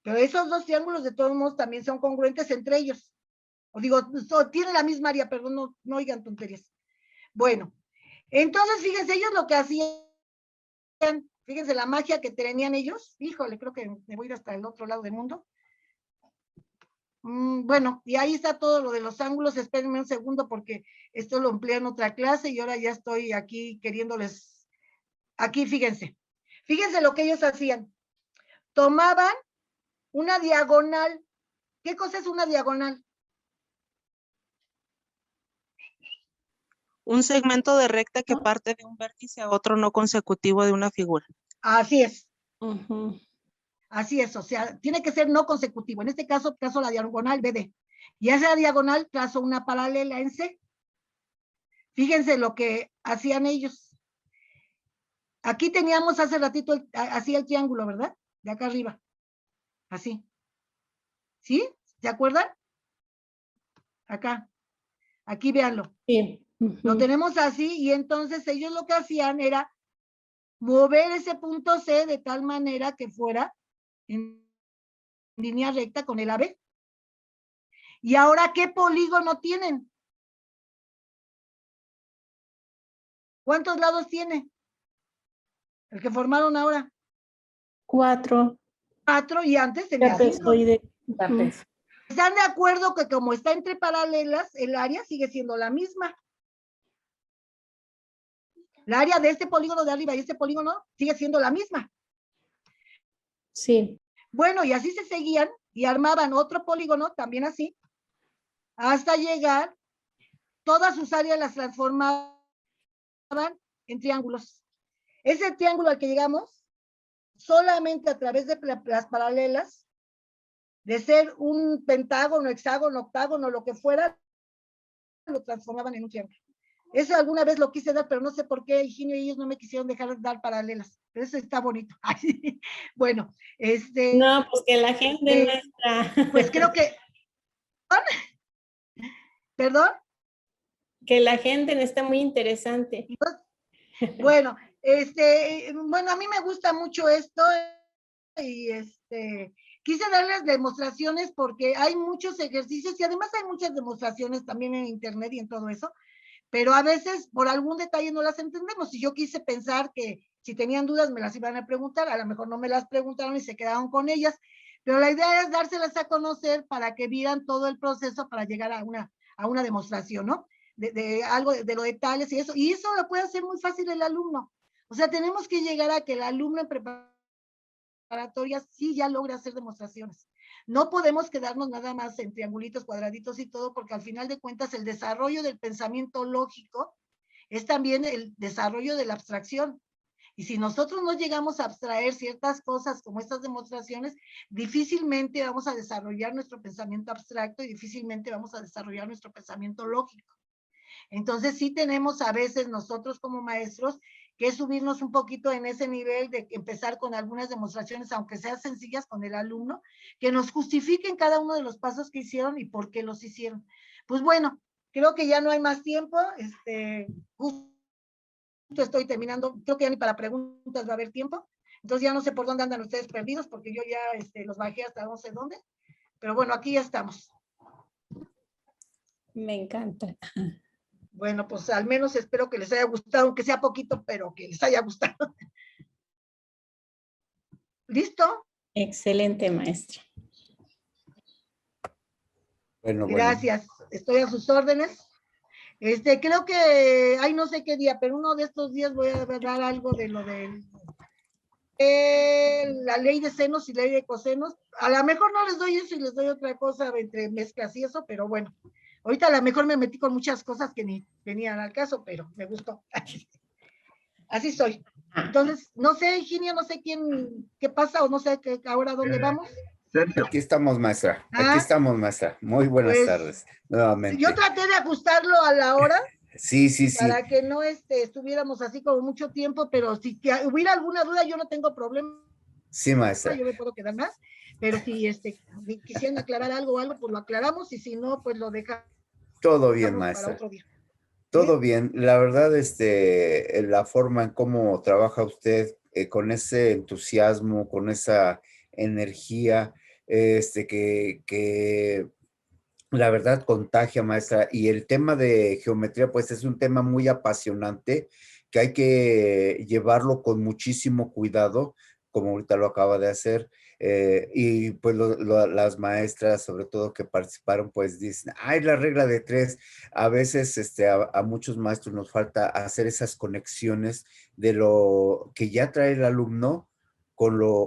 Speaker 2: Pero esos dos triángulos de todos modos también son congruentes entre ellos. O digo, tienen la misma área, perdón, no oigan tonterías. Bueno, entonces fíjense, ellos lo que hacían, fíjense la magia que tenían ellos. Híjole, creo que me voy a ir hasta el otro lado del mundo. Bueno, y ahí está todo lo de los ángulos. Espérenme un segundo porque esto lo empleé en otra clase y ahora ya estoy aquí queriéndoles. Aquí, fíjense. Fíjense lo que ellos hacían. Tomaban una diagonal. ¿Qué cosa es una diagonal?
Speaker 9: un segmento de recta que parte de un vértice a otro no consecutivo de una figura.
Speaker 2: Así es. Así es, o sea, tiene que ser no consecutivo. En este caso, trazo la diagonal BD. Y a esa diagonal trazo una paralela en C. Fíjense lo que hacían ellos. Aquí teníamos hace ratito así el triángulo, ¿verdad? De acá arriba. Así. ¿Sí? ¿Se acuerdan? Acá. Aquí véanlo.
Speaker 8: Sí.
Speaker 2: Lo tenemos así y entonces ellos lo que hacían era mover ese punto C de tal manera que fuera en línea recta con el AB. ¿Y ahora qué polígono tienen? ¿Cuántos lados tiene? El que formaron ahora.
Speaker 8: 4.
Speaker 2: 4 y antes tenía 5.
Speaker 8: Trapezoide.
Speaker 2: ¿Están de acuerdo que como está entre paralelas, el área sigue siendo la misma? El área de este polígono de arriba y este polígono sigue siendo la misma.
Speaker 8: Sí.
Speaker 2: Bueno, y así se seguían y armaban otro polígono, también así, hasta llegar, todas sus áreas las transformaban en triángulos. Ese triángulo al que llegamos, solamente a través de las paralelas, de ser un pentágono, hexágono, octágono, lo que fuera, lo transformaban en un triángulo. Eso alguna vez lo quise dar, pero no sé por qué Higinio y ellos no me quisieron dejar dar paralelas. Pero eso está bonito. Bueno,
Speaker 8: No, pues que la gente nuestra.
Speaker 2: pues creo que... ¿Perdón?
Speaker 8: Que la gente está muy interesante.
Speaker 2: Bueno, bueno, a mí me gusta mucho esto y quise darles demostraciones porque hay muchos ejercicios y además hay muchas demostraciones también en internet y en todo eso, pero a veces por algún detalle no las entendemos y yo quise pensar que si tenían dudas me las iban a preguntar, a lo mejor no me las preguntaron y se quedaron con ellas, pero la idea es dárselas a conocer para que vieran todo el proceso para llegar a una demostración, ¿no? De algo, de los detalles y eso lo puede hacer muy fácil el alumno. O sea, tenemos que llegar a que el alumno en preparatoria sí ya logre hacer demostraciones. No podemos quedarnos nada más en triangulitos, cuadraditos y todo, porque al final de cuentas el desarrollo del pensamiento lógico es también el desarrollo de la abstracción. Y si nosotros no llegamos a abstraer ciertas cosas como estas demostraciones, difícilmente vamos a desarrollar nuestro pensamiento abstracto y difícilmente vamos a desarrollar nuestro pensamiento lógico. Entonces sí tenemos a veces nosotros como maestros que subirnos un poquito en ese nivel de empezar con algunas demostraciones, aunque sean sencillas con el alumno, que nos justifiquen cada uno de los pasos que hicieron y por qué los hicieron. Pues bueno, creo que ya no hay más tiempo, justo estoy terminando, creo que ya ni para preguntas va a haber tiempo, entonces ya no sé por dónde andan ustedes perdidos, porque yo ya los bajé hasta no sé dónde, pero bueno, aquí ya estamos.
Speaker 8: Me encanta.
Speaker 2: Bueno, pues al menos espero que les haya gustado, aunque sea poquito, pero que les haya gustado. ¿Listo?
Speaker 8: Excelente, maestra.
Speaker 1: Bueno,
Speaker 2: gracias. Estoy a sus órdenes. Creo que, no sé qué día, pero uno de estos días voy a dar algo de lo de la ley de senos y ley de cosenos. A lo mejor no les doy eso y les doy otra cosa entre mezclas y eso, pero bueno. Ahorita a lo mejor me metí con muchas cosas que ni venían al caso, pero me gustó. Así soy. Entonces, no sé, Higinio, no sé qué pasa o no sé ahora dónde vamos.
Speaker 3: Sergio.
Speaker 1: Aquí estamos, maestra. Aquí estamos, maestra. Muy buenas tardes, nuevamente.
Speaker 2: Yo traté de ajustarlo a la hora.
Speaker 1: Sí.
Speaker 2: Para que no estuviéramos así como mucho tiempo, pero si hubiera alguna duda, yo no tengo problema.
Speaker 1: Sí, maestra.
Speaker 2: Yo me puedo quedar más, pero si quisieran aclarar algo, pues lo aclaramos, y si no, pues lo dejamos.
Speaker 1: Todo bien, maestra.
Speaker 2: Para otro día.
Speaker 1: Todo bien. La verdad, la forma en cómo trabaja usted con ese entusiasmo, con esa energía, que la verdad contagia, maestra. Y el tema de geometría, pues es un tema muy apasionante que hay que llevarlo con muchísimo cuidado, como ahorita lo acaba de hacer. Y pues las maestras, sobre todo que participaron, pues dicen, ay, la regla de 3. A veces a muchos maestros nos falta hacer esas conexiones de lo que ya trae el alumno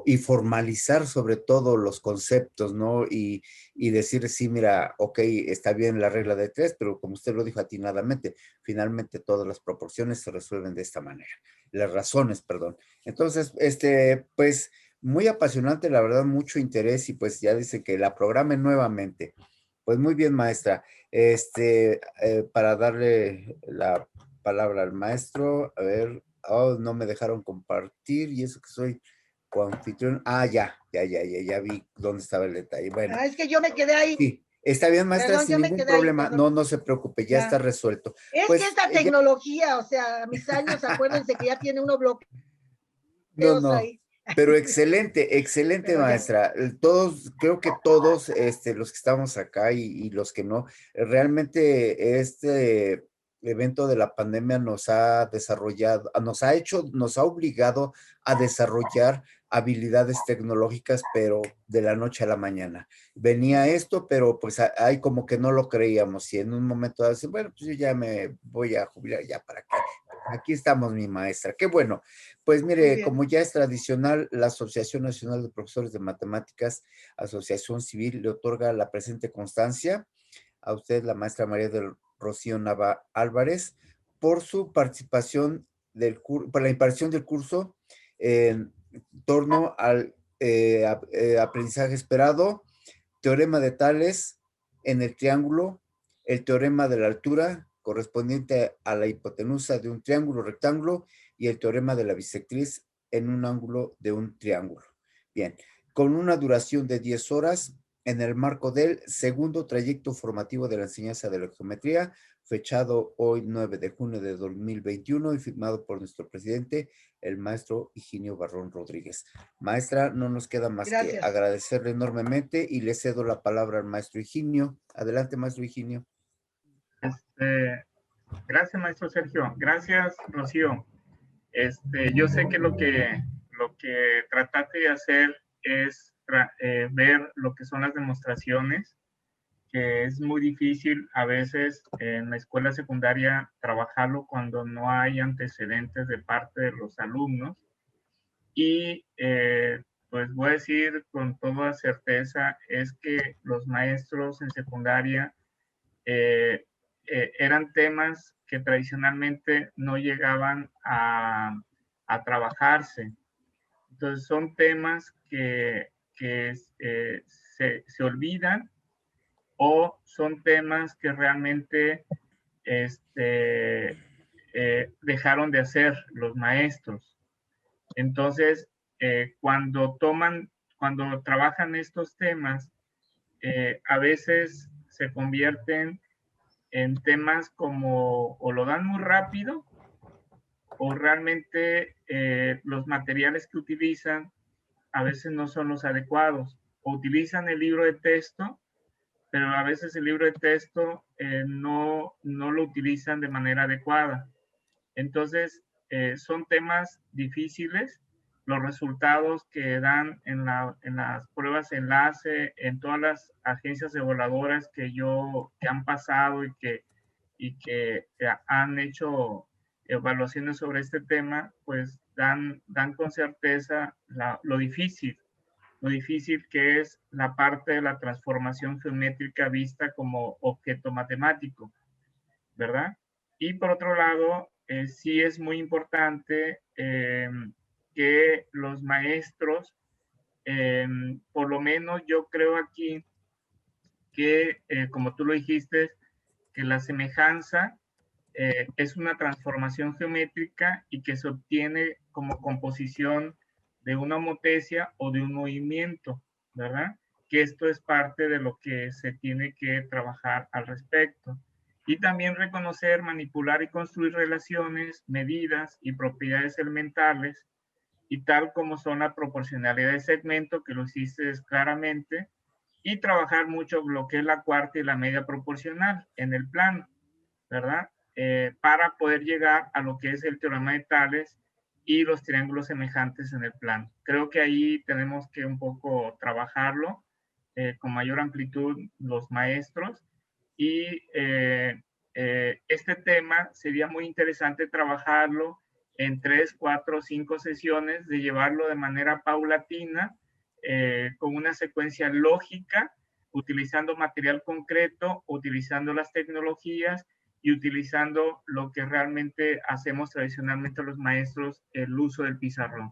Speaker 1: y formalizar sobre todo los conceptos, ¿no? Y decir, sí, mira, ok, está bien la regla de 3, pero como usted lo dijo atinadamente, finalmente todas las proporciones se resuelven de esta manera, las razones, perdón. Entonces, pues, muy apasionante, la verdad, mucho interés, y pues ya dice que la programe nuevamente. Pues muy bien, maestra. Para darle la palabra al maestro, a ver, no me dejaron compartir, y eso que soy coanfitrión. Ya vi dónde estaba el detalle. Bueno.
Speaker 2: Es que yo me quedé ahí.
Speaker 1: Sí, Está bien, maestra,
Speaker 2: Perdón,
Speaker 1: sin
Speaker 2: ya me
Speaker 1: ningún
Speaker 2: quedé ahí,
Speaker 1: problema.
Speaker 2: perdón.
Speaker 1: No, no se preocupe, ya
Speaker 2: Ya.
Speaker 1: está resuelto.
Speaker 2: Es
Speaker 1: Pues,
Speaker 2: que esta
Speaker 1: ya-
Speaker 2: tecnología, o sea, a mis años, acuérdense que ya tiene uno bloqueos
Speaker 1: no,
Speaker 2: ahí.
Speaker 1: pero excelente, excelente,
Speaker 2: Pero ya.
Speaker 1: maestra. Todos, creo que todos, los que estamos acá y los que no, realmente este evento de la pandemia nos ha desarrollado, nos ha obligado a desarrollar habilidades tecnológicas, pero de la noche a la mañana. Venía esto, pero pues ahí como que no lo creíamos y en un momento dado, bueno, pues yo ya me voy a jubilar, ya para qué. Aquí estamos, mi maestra. Qué bueno. Pues
Speaker 2: Muy
Speaker 1: mire,
Speaker 2: bien.
Speaker 1: como ya es tradicional, la Asociación Nacional de Profesores de Matemáticas, Asociación Civil, le otorga la presente constancia a usted, la maestra María del Rocío Nava Álvarez, por su participación por la impartición del curso en torno al aprendizaje esperado, teorema de Tales en el triángulo, el teorema de la altura correspondiente a la hipotenusa de un triángulo rectángulo y el teorema de la bisectriz en un ángulo de un triángulo. Bien, con una duración de 10 horas en el marco del segundo trayecto formativo de la enseñanza de la geometría, fechado hoy 9 de junio de 2021 y firmado por nuestro presidente, el maestro Higinio Barrón Rodríguez. Maestra, no nos queda más que agradecerle enormemente y le cedo la palabra al maestro Higinio. Adelante, maestro Higinio.
Speaker 3: Gracias, maestro Sergio. Gracias, Rocío. Yo sé que lo que trataste de hacer es ver lo que son las demostraciones, que es muy difícil a veces en la escuela secundaria trabajarlo cuando no hay antecedentes de parte de los alumnos. Y pues voy a decir con toda certeza es que los maestros en secundaria eran temas que tradicionalmente no llegaban a trabajarse. Entonces son temas que se olvidan o son temas que realmente dejaron de hacer los maestros. Entonces, cuando trabajan estos temas, a veces se convierten en temas como o lo dan muy rápido o realmente los materiales que utilizan a veces no son los adecuados. O utilizan el libro de texto, pero a veces el libro de texto no lo utilizan de manera adecuada. Entonces, son temas difíciles. Los resultados que dan en las pruebas de enlace, en todas las agencias evaluadoras que han pasado y que han hecho evaluaciones sobre este tema, pues dan con certeza lo difícil que es la parte de la transformación geométrica vista como objeto matemático, ¿verdad? Y por otro lado, sí es muy importante que los maestros, por lo menos yo creo aquí que, como tú lo dijiste, que la semejanza es una transformación geométrica y que se obtiene como composición de una homotecia o de un movimiento, ¿verdad? Que esto es parte de lo que se tiene que trabajar al respecto. Y también reconocer, manipular y construir relaciones, medidas y propiedades elementales, y tal como son la proporcionalidad de segmento, que lo hiciste claramente, y trabajar mucho lo que es la cuarta y la media proporcional en el plano, ¿verdad? Para poder llegar a lo que es el teorema de Tales y los triángulos semejantes en el plano. Creo que ahí tenemos que un poco trabajarlo con mayor amplitud los maestros y este tema sería muy interesante trabajarlo en 3, 4, 5 sesiones, de llevarlo de manera paulatina, con una secuencia lógica, utilizando material concreto, utilizando las tecnologías y utilizando lo que realmente hacemos tradicionalmente los maestros, el uso del pizarrón.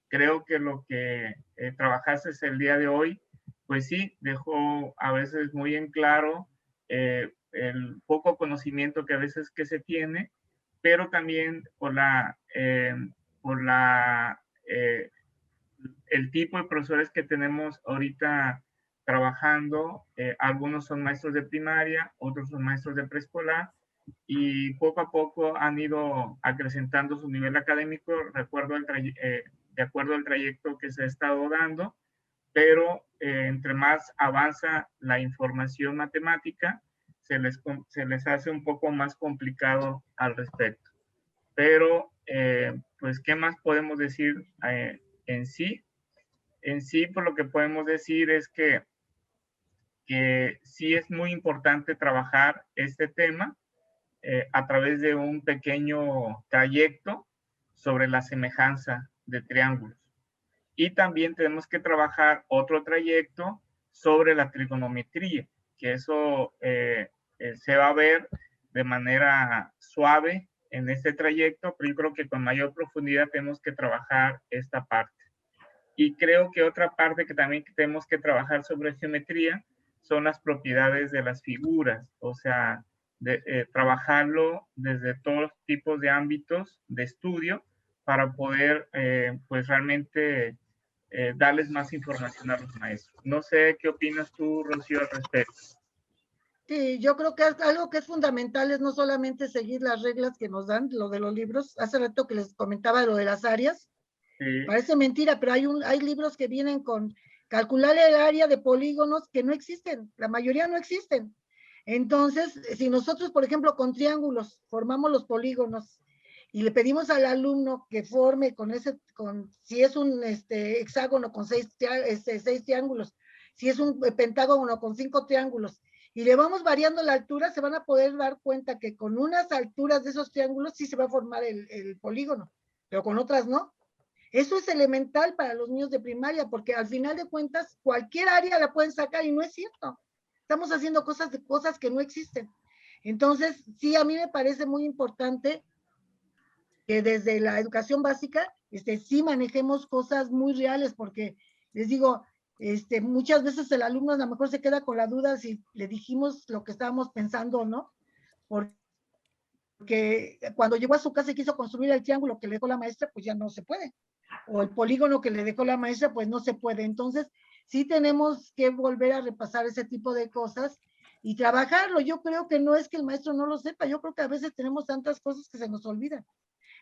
Speaker 3: Creo que lo que trabajaste el día de hoy, pues sí, dejó a veces muy en claro el poco conocimiento que a veces que se tiene, pero también por el tipo de profesores que tenemos ahorita trabajando. Algunos son maestros de primaria, otros son maestros de preescolar, y poco a poco han ido acrecentando su nivel académico de acuerdo al trayecto que se ha estado dando, pero entre más avanza la información matemática, se les hace un poco más complicado al respecto. Pero, pues, ¿qué más podemos decir en sí? En sí, por lo que podemos decir es que sí es muy importante trabajar este tema a través de un pequeño trayecto sobre la semejanza de triángulos. Y también tenemos que trabajar otro trayecto sobre la trigonometría, que eso se va a ver de manera suave en este trayecto, pero yo creo que con mayor profundidad tenemos que trabajar esta parte. Y creo que otra parte que también tenemos que trabajar sobre geometría son las propiedades de las figuras, o sea, trabajarlo desde todos los tipos de ámbitos de estudio para poder, pues, realmente darles más información a los maestros. No sé qué opinas tú, Rocío, al respecto.
Speaker 2: Sí, yo creo que algo que es fundamental es no solamente seguir las reglas que nos dan, lo de los libros. Hace rato que les comentaba lo de las áreas.
Speaker 3: Sí.
Speaker 2: Parece mentira, pero hay libros que vienen con calcular el área de polígonos que no existen, la mayoría no existen. Entonces, si nosotros, por ejemplo, con triángulos formamos los polígonos y le pedimos al alumno que forme si es un hexágono con seis triángulos, si es un pentágono con 5 triángulos, y le vamos variando la altura, se van a poder dar cuenta que con unas alturas de esos triángulos sí se va a formar el polígono, pero con otras no. Eso es elemental para los niños de primaria, porque al final de cuentas, cualquier área la pueden sacar y no es cierto. Estamos haciendo cosas que no existen. Entonces, sí, a mí me parece muy importante que desde la educación básica, sí manejemos cosas muy reales, porque les digo, muchas veces el alumno a lo mejor se queda con la duda si le dijimos lo que estábamos pensando o no, porque cuando llegó a su casa y quiso construir el triángulo que le dejó la maestra, pues ya no se puede. O el polígono que le dejó la maestra, pues no se puede. Entonces, sí tenemos que volver a repasar ese tipo de cosas y trabajarlo. Yo creo que no es que el maestro no lo sepa, yo creo que a veces tenemos tantas cosas que se nos olvidan.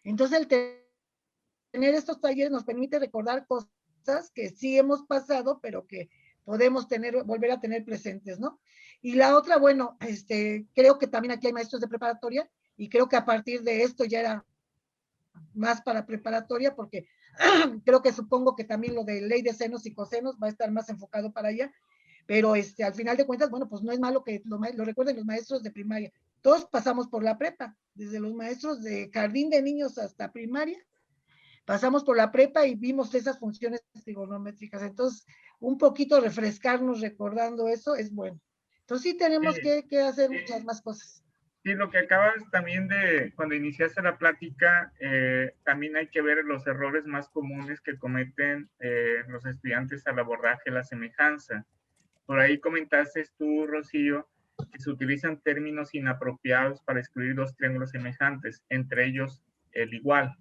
Speaker 2: Entonces, el tener estos talleres nos permite recordar cosas que sí hemos pasado, pero que podemos volver a tener presentes, ¿no? Y la otra, bueno, creo que también aquí hay maestros de preparatoria y creo que a partir de esto ya era más para preparatoria, porque supongo que también lo de ley de senos y cosenos va a estar más enfocado para allá, pero al final de cuentas, bueno, pues no es malo que lo recuerden los maestros de primaria. Todos pasamos por la prepa, desde los maestros de jardín de niños hasta primaria, pasamos por la prepa y vimos esas funciones trigonométricas. Entonces, un poquito refrescarnos recordando eso es bueno. Entonces, sí tenemos que hacer muchas más cosas.
Speaker 3: Sí, lo que acabas también de, cuando iniciaste la plática, también hay que ver los errores más comunes que cometen los estudiantes al abordaje de la semejanza. Por ahí comentaste tú, Rocío, que se utilizan términos inapropiados para excluir dos triángulos semejantes, entre ellos el igual,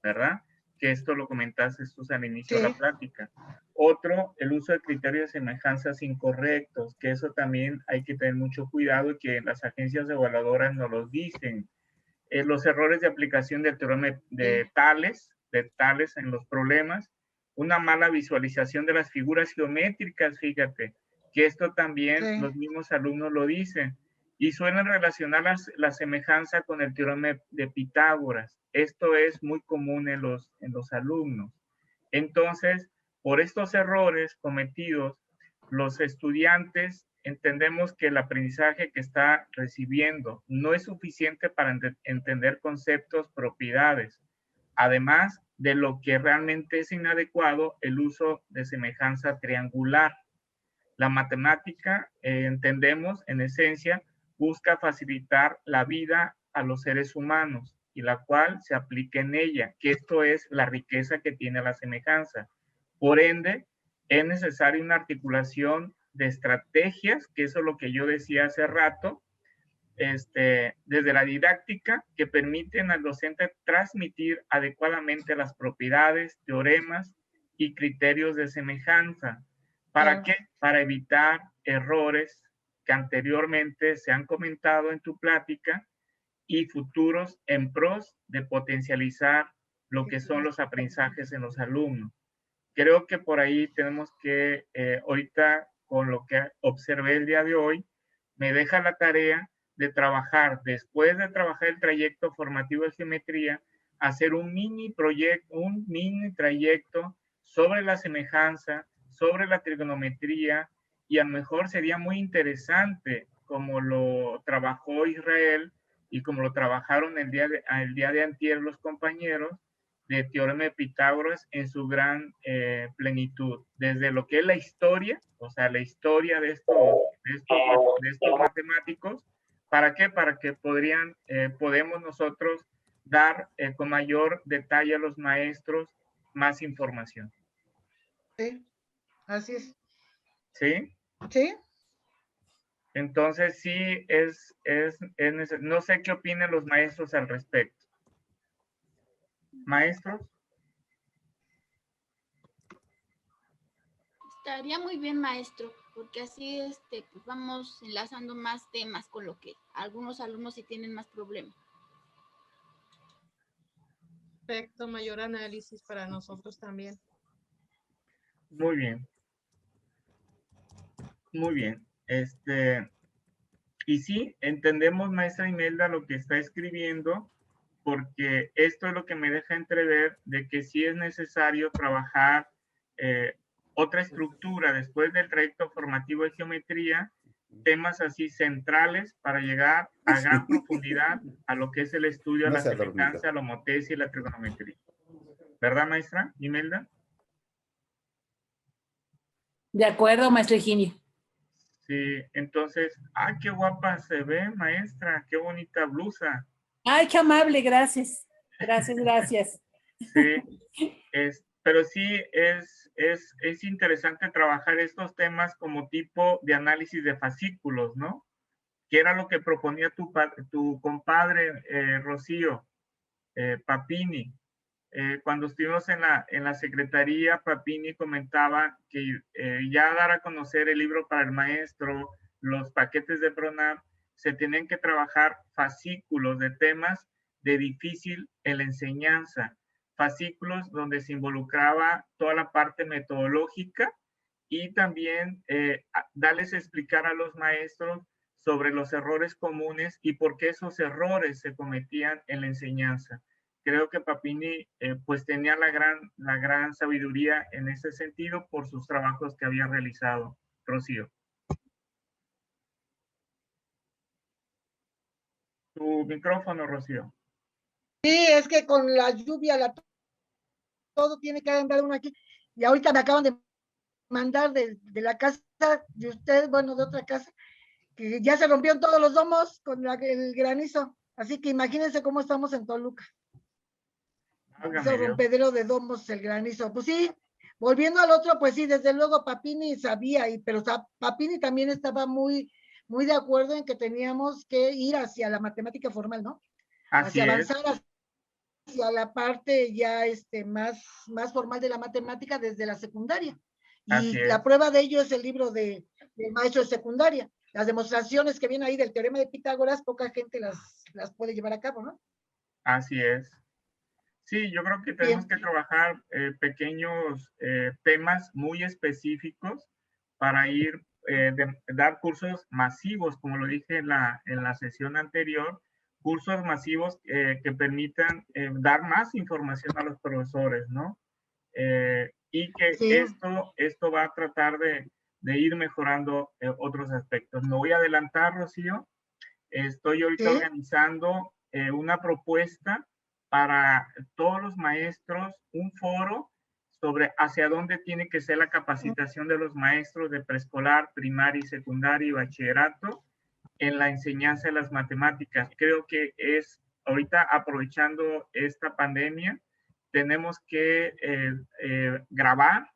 Speaker 3: ¿verdad? Que esto lo comentaste tú al inicio de la plática. Otro, el uso de criterios de semejanzas incorrectos, que eso también hay que tener mucho cuidado y que las agencias evaluadoras nos los dicen. Los errores de aplicación del teorema de Tales en los problemas, una mala visualización de las figuras geométricas, fíjate, que esto también los mismos alumnos lo dicen, y suelen relacionar la semejanza con el teorema de Pitágoras. Esto es muy común en los alumnos. Entonces, por estos errores cometidos, los estudiantes entendemos que el aprendizaje que está recibiendo no es suficiente para entender conceptos, propiedades, además de lo que realmente es inadecuado, el uso de semejanza triangular. La matemática, entendemos, en esencia, busca facilitar la vida a los seres humanos y la cual se aplique en ella, que esto es la riqueza que tiene la semejanza. Por ende, es necesaria una articulación de estrategias, que eso es lo que yo decía hace rato, desde la didáctica, que permiten al docente transmitir adecuadamente las propiedades, teoremas y criterios de semejanza. ¿Para qué? Para evitar errores que anteriormente se han comentado en tu plática y futuros en pros de potencializar lo que son los aprendizajes en los alumnos. Creo que por ahí tenemos que, ahorita con lo que observé el día de hoy, me deja la tarea de trabajar, después de trabajar el trayecto formativo de geometría, hacer un mini proyecto, un mini trayecto sobre la semejanza, sobre la trigonometría, y a lo mejor sería muy interesante como lo trabajó Israel y como lo trabajaron el día de antier los compañeros, de teorema de Pitágoras en su gran plenitud, desde lo que es la historia, o sea, la historia de estos matemáticos. ¿Para qué? Para que podemos nosotros dar con mayor detalle a los maestros más información.
Speaker 2: Sí, así es.
Speaker 3: ¿Sí?
Speaker 2: Sí.
Speaker 3: Entonces sí no sé qué opinan los maestros al respecto. ¿Maestros?
Speaker 8: Estaría muy bien, maestro, porque así pues vamos enlazando más temas con lo que algunos alumnos sí tienen más problemas.
Speaker 7: Perfecto, mayor análisis para nosotros también.
Speaker 3: Muy bien. Muy bien. Y sí, entendemos, maestra Imelda, lo que está escribiendo, porque esto es lo que me deja entrever de que sí es necesario trabajar otra estructura después del trayecto formativo de geometría, temas así centrales para llegar a gran profundidad a lo que es el estudio de la semejanza, la homotesia y la trigonometría. ¿Verdad, maestra Imelda?
Speaker 10: De acuerdo, maestra Higinio.
Speaker 3: Sí, entonces, qué guapa se ve, maestra, qué bonita blusa.
Speaker 10: Ay, qué amable, gracias. Gracias, gracias.
Speaker 3: Sí, pero sí es interesante trabajar estos temas como tipo de análisis de fascículos, ¿no? Que era lo que proponía tu compadre Rocío Papini. Cuando estuvimos en la secretaría, Papini comentaba que ya dar a conocer el libro para el maestro, los paquetes de PRONAF, se tienen que trabajar fascículos de temas de difícil en la enseñanza, fascículos donde se involucraba toda la parte metodológica y también darles a explicar a los maestros sobre los errores comunes y por qué esos errores se cometían en la enseñanza. Creo que Papini pues tenía la gran sabiduría en ese sentido por sus trabajos que había realizado. Rocío. Tu micrófono, Rocío.
Speaker 2: Sí, es que con la lluvia, todo tiene que andar uno aquí. Y ahorita me acaban de mandar de la casa de usted, bueno, de otra casa, que ya se rompieron todos los domos con el granizo. Así que imagínense cómo estamos en Toluca. Ese rompedero de domos, el granizo. Pues sí, volviendo al otro, pues sí, desde luego Papini sabía, pero Papini también estaba muy de acuerdo en que teníamos que ir hacia la matemática formal, ¿no? Hacia avanzar hacia la parte ya más formal de la matemática desde la secundaria. Y la prueba de ello es el libro del maestro de secundaria. Las demostraciones que vienen ahí del teorema de Pitágoras, poca gente las puede llevar a cabo, ¿no?
Speaker 3: Así es. Sí, yo creo que tenemos que trabajar pequeños temas muy específicos para ir, dar cursos masivos, como lo dije en la sesión anterior, cursos masivos que permitan dar más información a los profesores, ¿no? Y que esto va a tratar de ir mejorando otros aspectos. Me voy a adelantar, Rocío. Estoy ahorita organizando una propuesta para todos los maestros, un foro sobre hacia dónde tiene que ser la capacitación de los maestros de preescolar, primaria y secundaria y bachillerato en la enseñanza de las matemáticas. Creo que ahorita aprovechando esta pandemia, tenemos que grabar,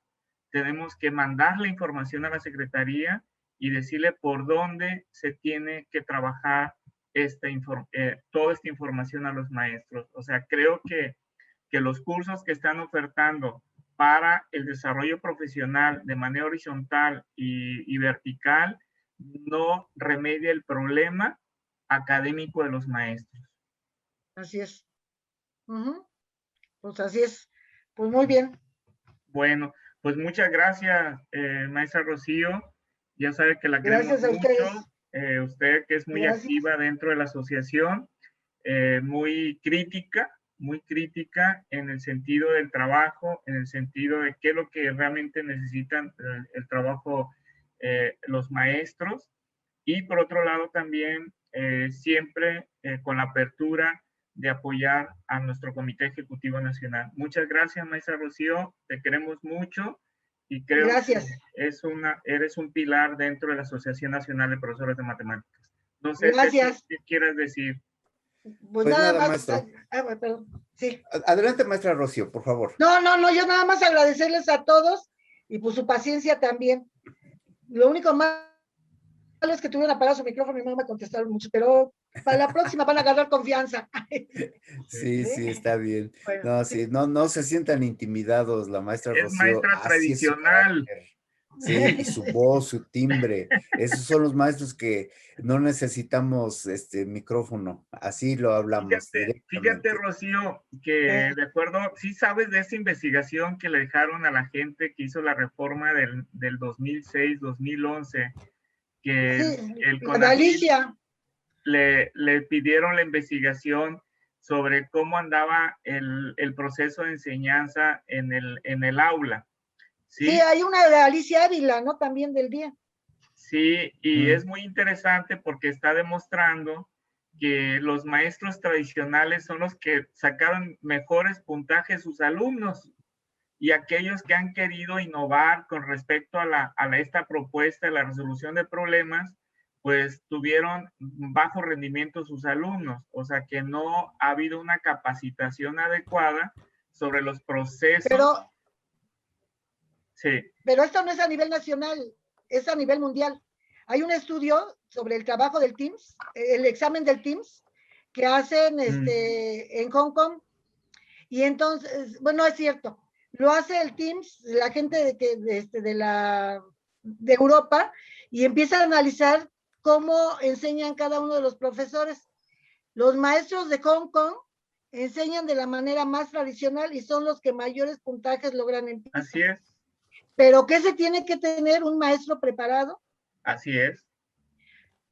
Speaker 3: tenemos que mandar la información a la Secretaría y decirle por dónde se tiene que trabajar toda esta información a los maestros. O sea, creo que los cursos que están ofertando para el desarrollo profesional de manera horizontal y vertical no remedia el problema académico de los maestros.
Speaker 2: Así es. Pues así es. Pues muy bien.
Speaker 3: Bueno, pues muchas gracias, maestra Rocío. Ya sabe que la queremos
Speaker 2: Gracias a ustedes.
Speaker 3: mucho. Usted que es muy
Speaker 2: Gracias.
Speaker 3: activa dentro de la asociación, muy crítica en el sentido del trabajo, en el sentido de qué es lo que realmente necesitan el trabajo los maestros. Y por otro lado también siempre con la apertura de apoyar a nuestro Comité Ejecutivo Nacional. Muchas gracias, maestra Rocío, te queremos mucho y creo
Speaker 2: Gracias.
Speaker 3: que eres un pilar dentro de la Asociación Nacional de Profesores de Matemáticas. No sé,
Speaker 2: Gracias.
Speaker 3: ¿qué quieres decir?
Speaker 2: Pues
Speaker 1: Pues
Speaker 2: nada
Speaker 1: nada,
Speaker 2: más.
Speaker 1: maestro.
Speaker 2: Perdón. Sí.
Speaker 1: Adelante, maestra Rocío, por favor.
Speaker 2: No, yo nada más agradecerles a todos y por su paciencia también. Lo único malo es que tuvieron apagado su micrófono y no me contestaron mucho, pero para la próxima van a agarrar confianza.
Speaker 1: Sí, está bien.
Speaker 2: Bueno,
Speaker 1: No, sí, no se sientan intimidados, la maestra
Speaker 3: Es
Speaker 1: Rocío,
Speaker 3: maestra
Speaker 1: así es su
Speaker 3: tradicional.
Speaker 1: carácter. Sí, y su voz, su timbre. Esos son los maestros que no necesitamos micrófono. Así lo hablamos
Speaker 3: Fíjate,
Speaker 1: directamente.
Speaker 3: Rocío, que de acuerdo, sí sabes de esa investigación que le dejaron a la gente que hizo la reforma del 2006-2011, que
Speaker 2: sí,
Speaker 3: el
Speaker 2: la de
Speaker 3: CONACYT
Speaker 2: Alicia.
Speaker 3: le pidieron la investigación sobre cómo andaba el proceso de enseñanza en el aula.
Speaker 2: Sí,
Speaker 3: ¿Sí?
Speaker 2: hay una de Alicia Ávila, ¿no? También del día.
Speaker 3: Sí, y es muy interesante porque está demostrando que los maestros tradicionales son los que sacaron mejores puntajes sus alumnos y aquellos que han querido innovar con respecto a esta propuesta de la resolución de problemas, pues tuvieron bajo rendimiento sus alumnos, o sea que no ha habido una capacitación adecuada sobre los procesos. Sí.
Speaker 2: Pero esto no es a nivel nacional, es a nivel mundial. Hay un estudio sobre el trabajo del TIMSS, el examen del TIMSS, que hacen en Hong Kong. Y entonces, bueno, es cierto, lo hace el TIMSS, la gente de Europa, y empieza a analizar cómo enseñan cada uno de los profesores. Los maestros de Hong Kong enseñan de la manera más tradicional y son los que mayores puntajes logran en PISA.
Speaker 3: Así es.
Speaker 2: Pero ¿qué se tiene que tener un maestro preparado?
Speaker 3: Así es.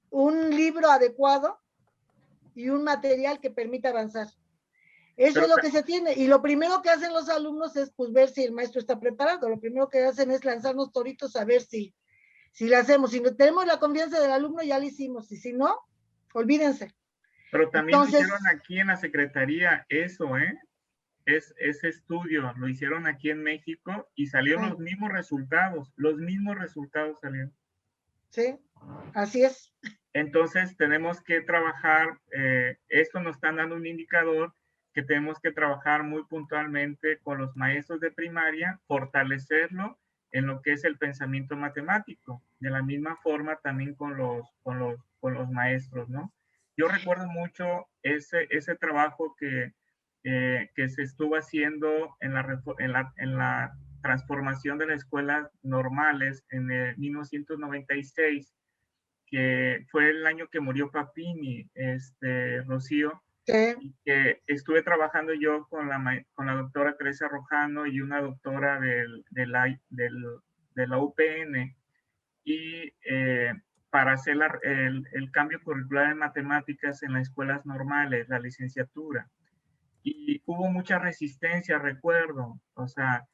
Speaker 2: Un libro adecuado y un material que permita avanzar. Eso es lo que se tiene. Y lo primero que hacen los alumnos es pues ver si el maestro está preparado. Lo primero que hacen es lanzarnos toritos a ver si lo hacemos. Si no tenemos la confianza del alumno, ya lo hicimos. Y si no, olvídense.
Speaker 3: Pero también lo hicieron aquí en la Secretaría, eso, ese estudio lo hicieron aquí en México y salieron los mismos resultados salieron.
Speaker 2: Sí, así es.
Speaker 3: Entonces tenemos que trabajar, esto nos está dando un indicador que tenemos que trabajar muy puntualmente con los maestros de primaria, fortalecerlo en lo que es el pensamiento matemático, de la misma forma también con los maestros, ¿no? Yo recuerdo mucho ese trabajo que se estuvo haciendo en la transformación de las escuelas normales en 1996, que fue el año que murió Papini, Rocío, y que estuve trabajando yo con la doctora Teresa Rojano y una doctora de la UPN, y para hacer el cambio curricular en matemáticas en las escuelas normales, la licenciatura. Y hubo mucha resistencia, recuerdo, o sea,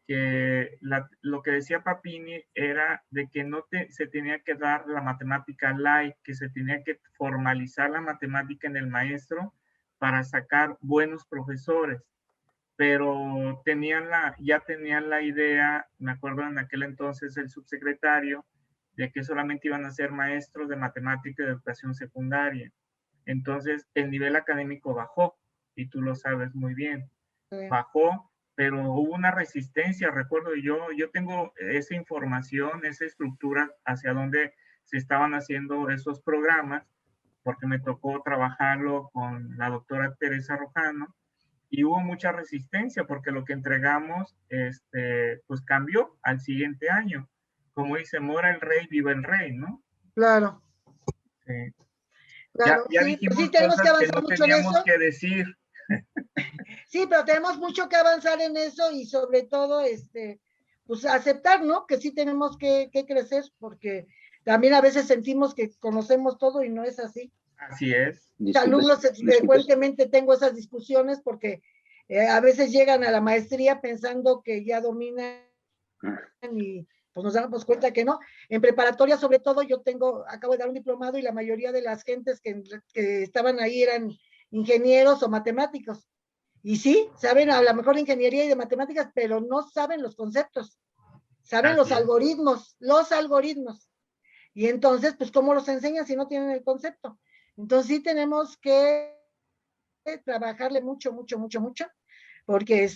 Speaker 3: que lo que decía Papini era de que se tenía que dar la matemática light, que se tenía que formalizar la matemática en el maestro para sacar buenos profesores, pero ya tenían la idea, me acuerdo en aquel entonces el subsecretario, de que solamente iban a ser maestros de matemática y de educación secundaria. Entonces el nivel académico bajó, y tú lo sabes muy bien, bajó, pero hubo una resistencia, recuerdo yo tengo esa información, esa estructura hacia donde se estaban haciendo esos programas, porque me tocó trabajarlo con la doctora Teresa Rojano, y hubo mucha resistencia porque lo que entregamos pues cambió al siguiente año. Como dice, mora el rey, viva el rey, ¿no?
Speaker 2: Claro.
Speaker 3: Sí.
Speaker 2: Claro,
Speaker 3: Ya
Speaker 2: sí,
Speaker 3: dijimos
Speaker 2: pues sí, tenemos que
Speaker 3: cosas que
Speaker 2: avanzar
Speaker 3: no
Speaker 2: mucho en
Speaker 3: teníamos
Speaker 2: eso.
Speaker 3: que decir.
Speaker 2: Sí, pero tenemos mucho que avanzar en eso y sobre todo, pues aceptar, ¿no? Que sí tenemos que crecer, porque también a veces sentimos que conocemos todo y no es así.
Speaker 3: Así es.
Speaker 2: Alumnos frecuentemente tengo esas discusiones porque a veces llegan a la maestría pensando que ya dominan y pues nos damos cuenta que no. En preparatoria, sobre todo, acabo de dar un diplomado y la mayoría de las gentes que estaban ahí eran ingenieros o matemáticos. Y sí, saben a lo mejor de ingeniería y de matemáticas, pero no saben los conceptos. Saben los algoritmos. Y entonces, pues, ¿cómo los enseñan si no tienen el concepto? Entonces, sí tenemos que trabajarle mucho, porque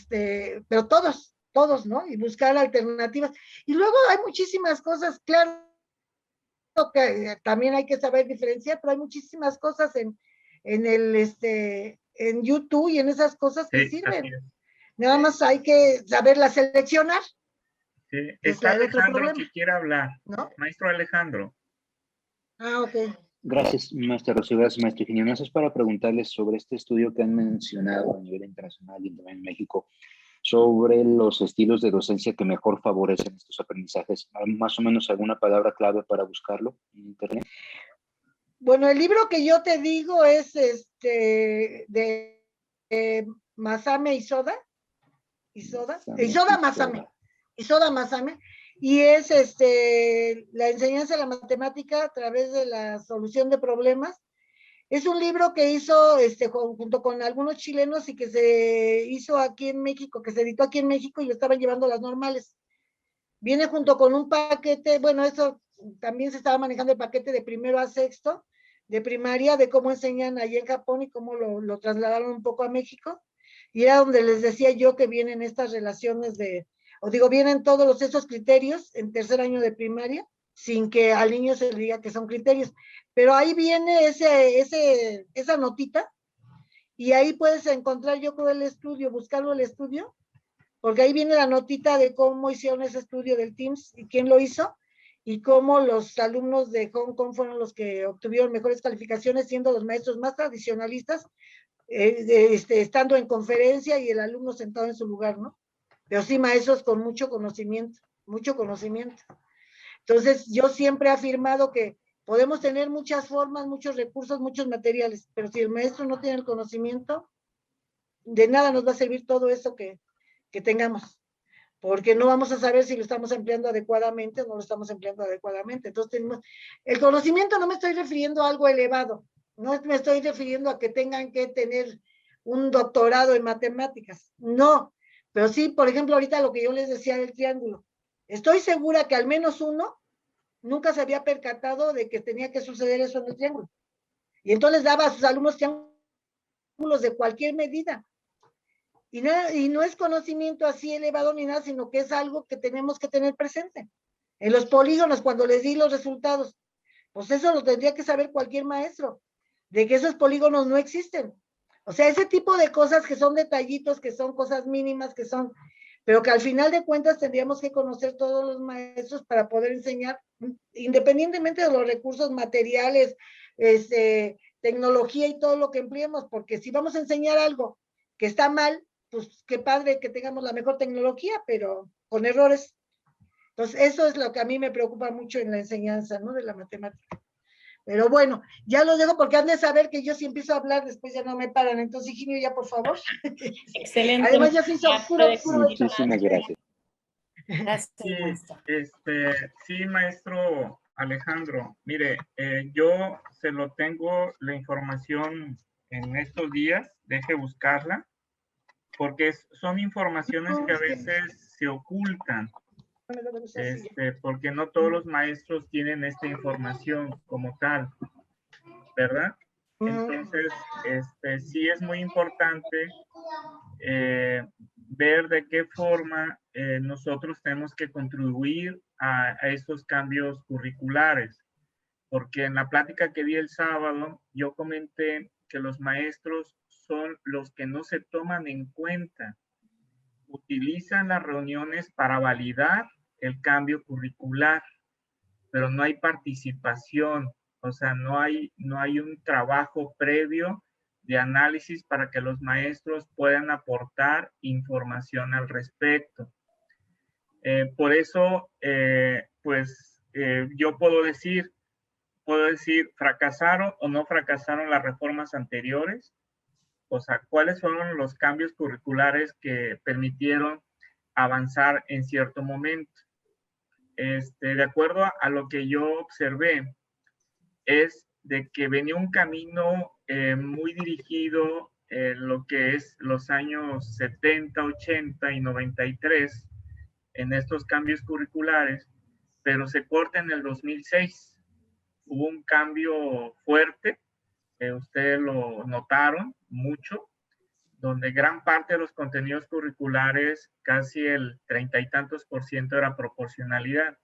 Speaker 2: pero todos, ¿no? Y buscar alternativas. Y luego hay muchísimas cosas, claro, que también hay que saber diferenciar, pero hay muchísimas cosas en YouTube y en esas cosas que sirven. Nada más hay que saberlas seleccionar.
Speaker 3: Sí. Está Alejandro que quiere hablar,
Speaker 2: ¿no?
Speaker 3: Maestro Alejandro.
Speaker 2: Ah, ok.
Speaker 11: Gracias, maestra Rocío. Gracias, maestro Higinio. No es para preguntarles sobre este estudio que han mencionado a nivel internacional y también en México, sobre los estilos de docencia que mejor favorecen estos aprendizajes. ¿Más o menos alguna palabra clave para buscarlo en Internet?
Speaker 2: Bueno, el libro que yo te digo es de Masame Isoda. Isoda Masame. Y es la enseñanza de la matemática a través de la solución de problemas. Es un libro que hizo junto con algunos chilenos y que se hizo aquí en México, que se editó aquí en México y lo estaban llevando a las normales. Viene junto con un paquete, bueno, eso también se estaba manejando el paquete de primero a sexto, de primaria, de cómo enseñan allí en Japón y cómo lo trasladaron un poco a México. Y era donde les decía yo que vienen estas relaciones vienen todos esos criterios en tercer año de primaria, sin que al niño se le diga que son criterios. Pero ahí viene esa notita, y ahí puedes encontrar, yo creo, el estudio, buscarlo el estudio, porque ahí viene la notita de cómo hicieron ese estudio del TIMSS y quién lo hizo, y cómo los alumnos de Hong Kong fueron los que obtuvieron mejores calificaciones, siendo los maestros más tradicionalistas, estando en conferencia y el alumno sentado en su lugar, ¿no? Pero sí, maestros con mucho conocimiento. Entonces, yo siempre he afirmado que podemos tener muchas formas, muchos recursos, muchos materiales, pero si el maestro no tiene el conocimiento, de nada nos va a servir todo eso que tengamos, porque no vamos a saber si lo estamos empleando adecuadamente o no lo estamos empleando adecuadamente. Entonces, el conocimiento, no me estoy refiriendo a algo elevado, no me estoy refiriendo a que tengan que tener un doctorado en matemáticas, no, pero sí, por ejemplo, ahorita lo que yo les decía del triángulo, estoy segura que al menos uno nunca se había percatado de que tenía que suceder eso en el triángulo. Y entonces daba a sus alumnos triángulos de cualquier medida. Y no es conocimiento así elevado ni nada, sino que es algo que tenemos que tener presente. En los polígonos, cuando les di los resultados, pues eso lo tendría que saber cualquier maestro, de que esos polígonos no existen. O sea, ese tipo de cosas que son detallitos, que son cosas mínimas, pero que al final de cuentas tendríamos que conocer todos los maestros para poder enseñar, independientemente de los recursos materiales, tecnología y todo lo que empleemos, porque si vamos a enseñar algo que está mal, pues qué padre que tengamos la mejor tecnología, pero con errores. Entonces, eso es lo que a mí me preocupa mucho en la enseñanza, ¿no? De la matemática. Pero bueno, ya lo dejo porque han de saber que yo si empiezo a hablar, después ya no me paran. Entonces, Higinio, ya por favor.
Speaker 10: Excelente.
Speaker 2: Además, ya se hizo oscuro.
Speaker 11: Muchísimas gracias.
Speaker 3: Sí, maestro Alejandro. Mire, yo se lo tengo la información en estos días. Deje buscarla. Porque son informaciones que a veces se ocultan, porque no todos los maestros tienen esta información como tal, ¿verdad? Entonces, sí es muy importante ver de qué forma nosotros tenemos que contribuir a estos cambios curriculares, porque en la plática que di el sábado, yo comenté que los maestros son los que no se toman en cuenta. Utilizan las reuniones para validar el cambio curricular, pero no hay participación, o sea, no hay un trabajo previo de análisis para que los maestros puedan aportar información al respecto. Por eso, yo puedo decir, ¿fracasaron o no fracasaron las reformas anteriores? O sea, ¿cuáles fueron los cambios curriculares que permitieron avanzar en cierto momento? De acuerdo a lo que yo observé, es de que venía un camino muy dirigido en lo que es los años 70, 80 y 93, en estos cambios curriculares, pero se corta en el 2006. Hubo un cambio fuerte, ustedes lo notaron mucho, donde gran parte de los contenidos curriculares, casi el 30 y tantos % era proporcionalidad.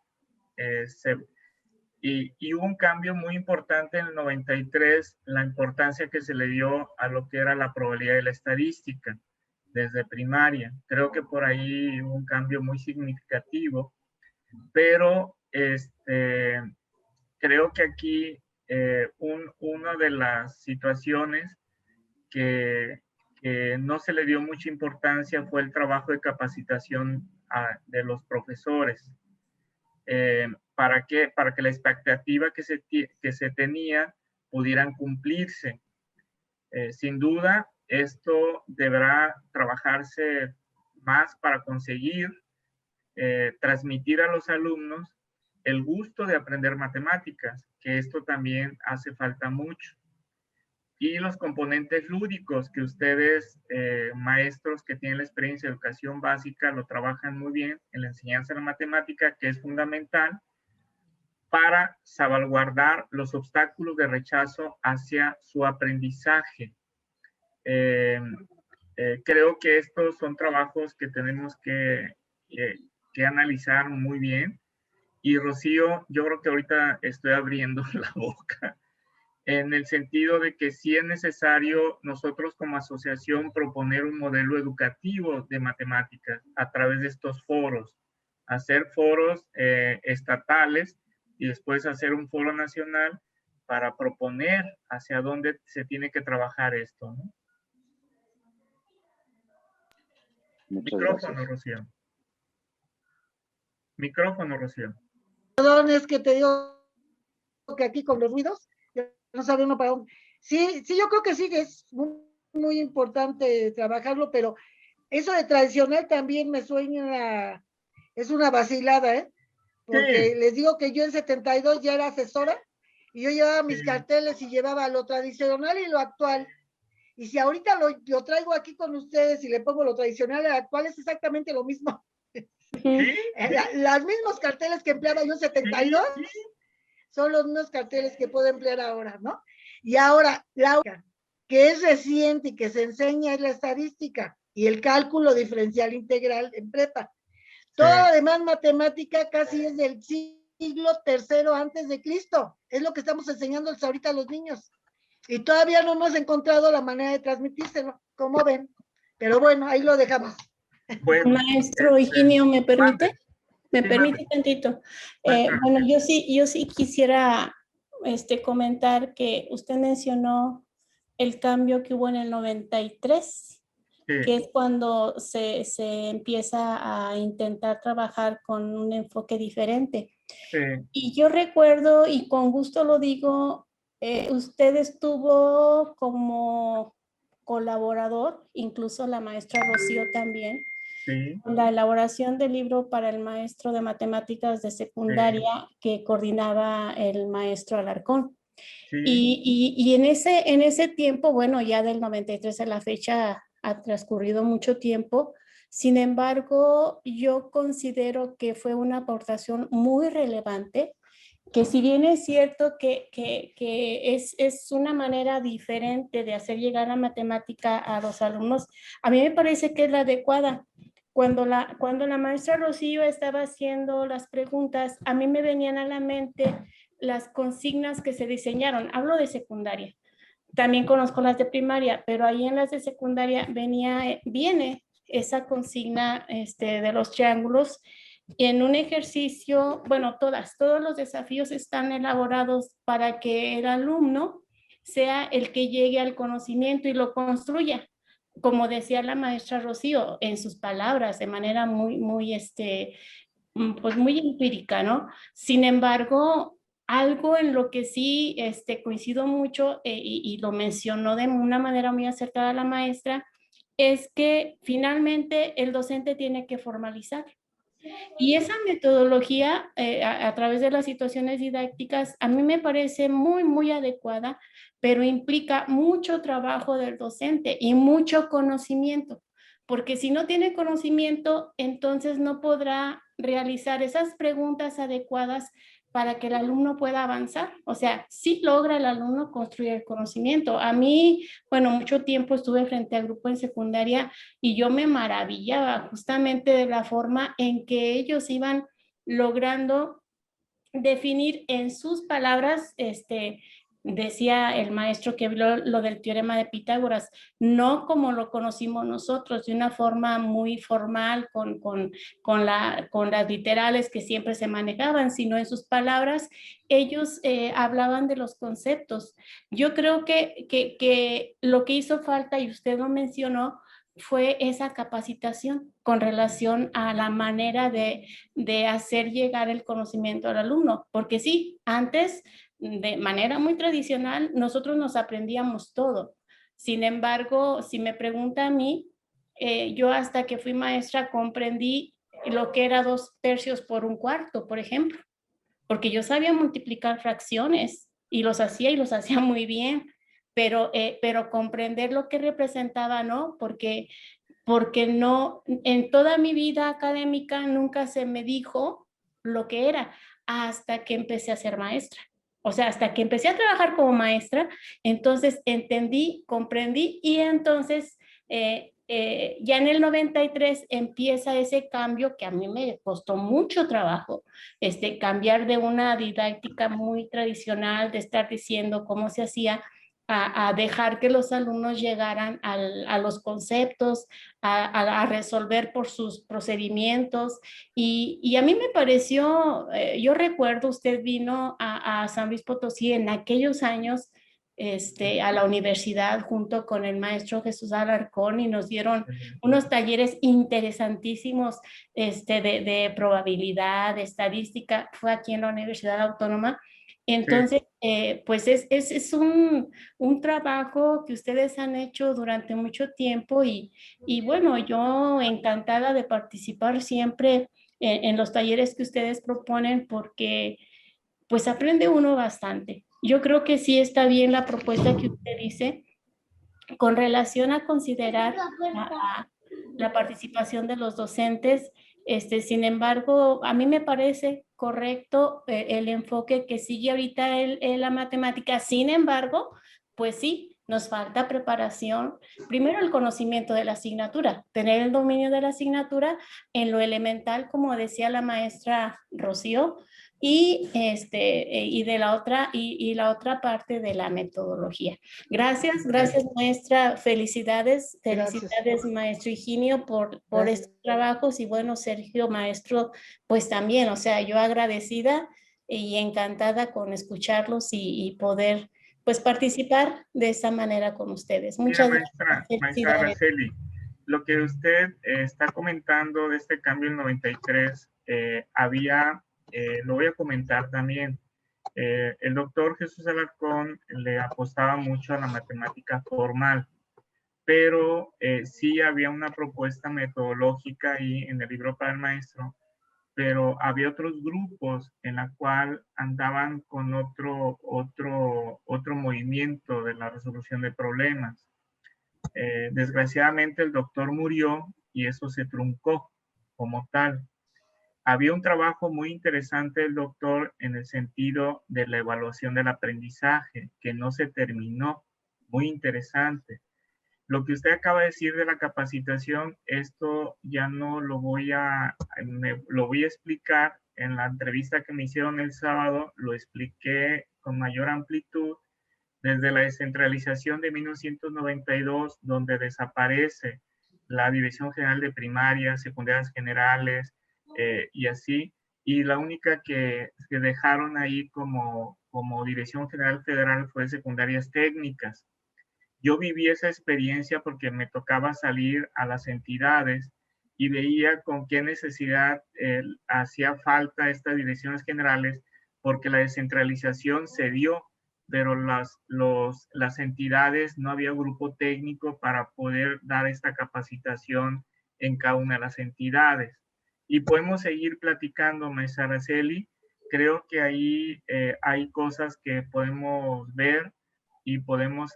Speaker 3: Y hubo un cambio muy importante en el 93, la importancia que se le dio a lo que era la probabilidad de la estadística desde primaria. Creo que por ahí hubo un cambio muy significativo, pero creo que aquí una de las situaciones que no se le dio mucha importancia fue el trabajo de capacitación de los profesores. ¿Para qué? Para que la expectativa que se tenía pudieran cumplirse. Sin duda, esto deberá trabajarse más para conseguir transmitir a los alumnos el gusto de aprender matemáticas, que esto también hace falta mucho. Y los componentes lúdicos que ustedes, maestros que tienen la experiencia de educación básica, lo trabajan muy bien en la enseñanza de la matemática, que es fundamental para salvaguardar los obstáculos de rechazo hacia su aprendizaje. Creo que estos son trabajos que tenemos que analizar muy bien. Y Rocío, yo creo que ahorita estoy abriendo la boca en el sentido de que sí es necesario nosotros como asociación proponer un modelo educativo de matemáticas a través de estos foros, hacer foros estatales y después hacer un foro nacional para proponer hacia dónde se tiene que trabajar esto, ¿no? Micrófono, Rocío. Micrófono, Rocío.
Speaker 2: Perdón, es que te digo que aquí con los ruidos, no sabe uno para dónde. Sí, yo creo que sí, es muy importante trabajarlo, pero eso de tradicional también me suena, es una vacilada, ¿eh? Porque les digo que yo en 72 ya era asesora y yo llevaba mis carteles y llevaba lo tradicional y lo actual. Y si ahorita lo traigo aquí con ustedes y le pongo lo tradicional y lo actual, es exactamente lo mismo. Los mismos carteles que empleaba yo en 72 son los mismos carteles que puedo emplear ahora, ¿no? Y ahora, la que es reciente y que se enseña es la estadística y el cálculo diferencial integral en prepa. Toda la demás matemática casi es del siglo III antes de Cristo. Es lo que estamos enseñando ahorita a los niños. Y todavía no hemos encontrado la manera de transmitírselo, como ven. Pero bueno, ahí lo dejamos.
Speaker 3: Bueno,
Speaker 10: Maestro Higinio, ¿me permite? ¿Me permite tantito? Bueno, yo sí quisiera comentar que usted mencionó el cambio que hubo en el 93, que es cuando se empieza a intentar trabajar con un enfoque diferente. Y yo recuerdo, y con gusto lo digo, usted estuvo como colaborador, incluso la maestra Rocío también, con la elaboración del libro para el maestro de matemáticas de secundaria que coordinaba el maestro Alarcón. Y en ese tiempo, bueno, ya del 93 a la fecha ha transcurrido mucho tiempo. Sin embargo, yo considero que fue una aportación muy relevante, que si bien es cierto que es una manera diferente de hacer llegar la matemática a los alumnos, a mí me parece que es la adecuada. Cuando la maestra Rocío estaba haciendo las preguntas, a mí me venían a la mente las consignas que se diseñaron. Hablo de secundaria. también conozco las de primaria, pero ahí en las de secundaria viene esa consigna de los triángulos. Y en un ejercicio, bueno, todos los desafíos están elaborados para que el alumno sea el que llegue al conocimiento y lo construya, como decía la maestra Rocío, en sus palabras, de manera pues muy empírica, ¿no? Sin embargo, algo en lo que sí coincido mucho y lo mencionó de una manera muy acertada la maestra, es que finalmente el docente tiene que formalizar. Y esa metodología a través de las situaciones didácticas a mí me parece muy, muy adecuada, pero implica mucho trabajo del docente y mucho conocimiento, porque si no tiene conocimiento, entonces no podrá realizar esas preguntas adecuadas para que el alumno pueda avanzar. O sea, sí logra el alumno construir el conocimiento. A mí, bueno, mucho tiempo estuve frente al grupo en secundaria y yo me maravillaba justamente de la forma en que ellos iban logrando definir en sus palabras, decía el maestro que vio lo del teorema de Pitágoras, no como lo conocimos nosotros, de una forma muy formal, con las literales que siempre se manejaban, sino en sus palabras, ellos hablaban de los conceptos. Yo creo que lo que hizo falta, y usted lo mencionó, fue esa capacitación con relación a la manera de hacer llegar el conocimiento al alumno, porque sí, antes de manera muy tradicional nosotros nos aprendíamos todo. Sin embargo, si me pregunta a mí, yo hasta que fui maestra comprendí lo que era 2/3 por 1/4, por ejemplo, porque yo sabía multiplicar fracciones y los hacía muy bien, pero comprender lo que representaba, ¿no? Porque no, en toda mi vida académica nunca se me dijo lo que era hasta que empecé a ser maestra. O sea, hasta que empecé a trabajar como maestra, entonces entendí, comprendí y entonces ya en el 93 empieza ese cambio que a mí me costó mucho trabajo, cambiar de una didáctica muy tradicional, de estar diciendo cómo se hacía, a dejar que los alumnos llegaran a los conceptos, a resolver por sus procedimientos. Y a mí me pareció, yo recuerdo, usted vino a San Luis Potosí en aquellos años, a la universidad junto con el maestro Jesús Alarcón y nos dieron unos talleres interesantísimos de probabilidad, de estadística, fue aquí en la Universidad Autónoma. Entonces, pues es un trabajo que ustedes han hecho durante mucho tiempo y bueno, yo encantada de participar siempre en los talleres que ustedes proponen porque pues aprende uno bastante. Yo creo que sí está bien la propuesta que usted dice con relación a considerar la participación de los docentes. Sin embargo, a mí me parece correcto el enfoque que sigue ahorita la matemática. Sin embargo, pues sí, nos falta preparación. Primero, el conocimiento de la asignatura, tener el dominio de la asignatura en lo elemental, como decía la maestra Rocío, y de la otra parte de la metodología. Gracias maestra, felicidades, maestro Higinio por estos trabajos y bueno, Sergio, maestro, pues también, o sea, yo agradecida y encantada con escucharlos y poder pues participar de esta manera con ustedes. Muchas
Speaker 3: gracias. Maestra Araceli, lo que usted está comentando de este cambio en 93, lo voy a comentar también. El doctor Jesús Alarcón le apostaba mucho a la matemática formal, pero sí había una propuesta metodológica ahí en el libro para el maestro, pero había otros grupos en la cual andaban con otro movimiento de la resolución de problemas. Desgraciadamente el doctor murió y eso se truncó como tal. Había un trabajo muy interesante del doctor en el sentido de la evaluación del aprendizaje, que no se terminó, muy interesante. Lo que usted acaba de decir de la capacitación, esto ya no lo voy a explicar. En la entrevista que me hicieron el sábado, lo expliqué con mayor amplitud desde la descentralización de 1992, donde desaparece la Dirección General de Primarias, Secundarias Generales y así, y la única que dejaron ahí como Dirección General Federal fue Secundarias Técnicas. Yo viví esa experiencia porque me tocaba salir a las entidades y veía con qué necesidad hacía falta estas direcciones generales, porque la descentralización se dio, pero las entidades no había grupo técnico para poder dar esta capacitación en cada una de las entidades. Y podemos seguir platicando, maestra Araceli. Creo que ahí hay cosas que podemos ver y podemos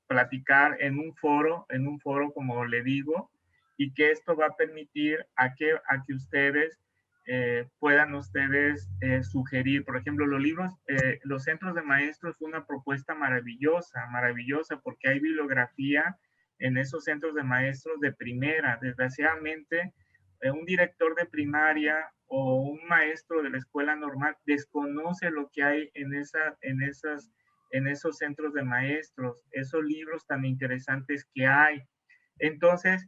Speaker 3: platicar en un foro, como le digo, y que esto va a permitir a que ustedes puedan sugerir, por ejemplo, los libros, los centros de maestros fue una propuesta maravillosa, porque hay bibliografía en esos centros de maestros de primera. Desgraciadamente, un director de primaria o un maestro de la escuela normal desconoce lo que hay en esos centros de maestros, esos libros tan interesantes que hay. Entonces,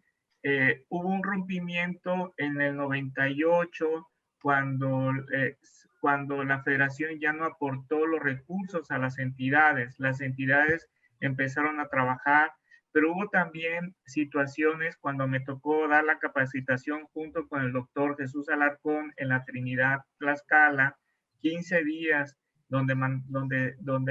Speaker 3: hubo un rompimiento en el 98 cuando la federación ya no aportó los recursos a las entidades empezaron a trabajar, pero hubo también situaciones cuando me tocó dar la capacitación junto con el doctor Jesús Alarcón en la Trinidad Tlaxcala, 15 días donde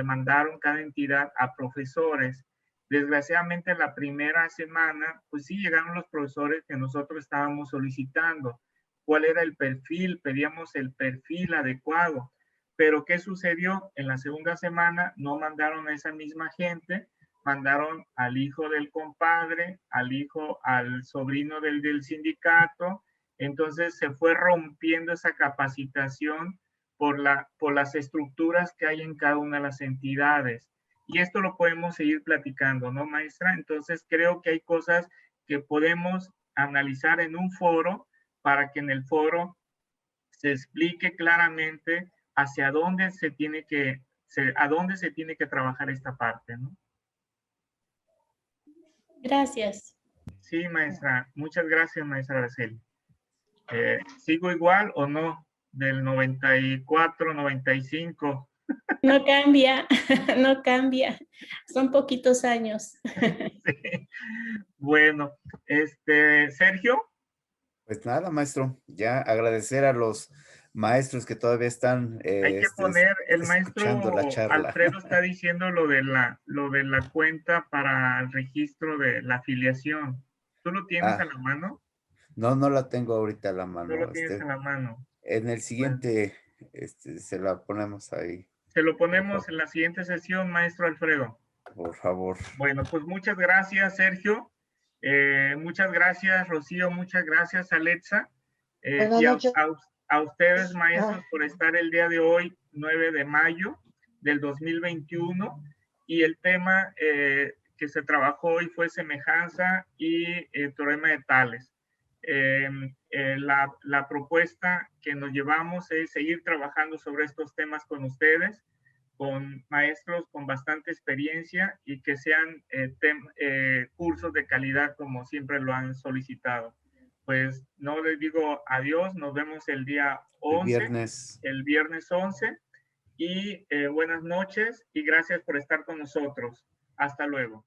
Speaker 3: mandaron cada entidad a profesores. Desgraciadamente la primera semana, pues sí llegaron los profesores que nosotros estábamos solicitando. ¿Cuál era el perfil? Pedíamos el perfil adecuado. Pero ¿qué sucedió? En la segunda semana no mandaron a esa misma gente, mandaron al hijo del compadre, al sobrino del sindicato. Entonces se fue rompiendo esa capacitación por las estructuras que hay en cada una de las entidades. Y esto lo podemos seguir platicando, ¿no, maestra? Entonces creo que hay cosas que podemos analizar en un foro para que en el foro se explique claramente hacia dónde se tiene que trabajar esta parte, ¿no?
Speaker 10: Gracias.
Speaker 3: Sí, maestra. Muchas gracias, maestra Araceli. ¿Sigo igual o no? Del 94, 95.
Speaker 10: No cambia, no cambia. Son poquitos años.
Speaker 3: Sí. Bueno, Sergio.
Speaker 1: Pues nada, maestro, ya agradecer a los maestros que todavía están
Speaker 3: Hay que poner, el
Speaker 1: escuchando
Speaker 3: maestro
Speaker 1: la charla.
Speaker 3: Alfredo está diciendo lo de la cuenta para el registro de la afiliación. ¿Tú lo tienes a la mano?
Speaker 1: No, no la tengo ahorita a la
Speaker 3: No
Speaker 1: mano.
Speaker 3: lo tienes a la mano.
Speaker 1: En el siguiente, se la ponemos ahí.
Speaker 3: Se lo ponemos en la siguiente sesión, maestro Alfredo.
Speaker 1: Por favor.
Speaker 3: Bueno, pues muchas gracias, Sergio. Muchas gracias, Rocío. Muchas gracias, Alexa. Y a ustedes, maestros, por estar el día de hoy, 9 de mayo del 2021. Y el tema que se trabajó hoy fue semejanza y teorema de Tales. La propuesta que nos llevamos es seguir trabajando sobre estos temas con ustedes, con maestros con bastante experiencia y que sean cursos de calidad como siempre lo han solicitado. Pues no les digo adiós, nos vemos el día 11, el viernes 11, y buenas noches y gracias por estar con nosotros. Hasta luego.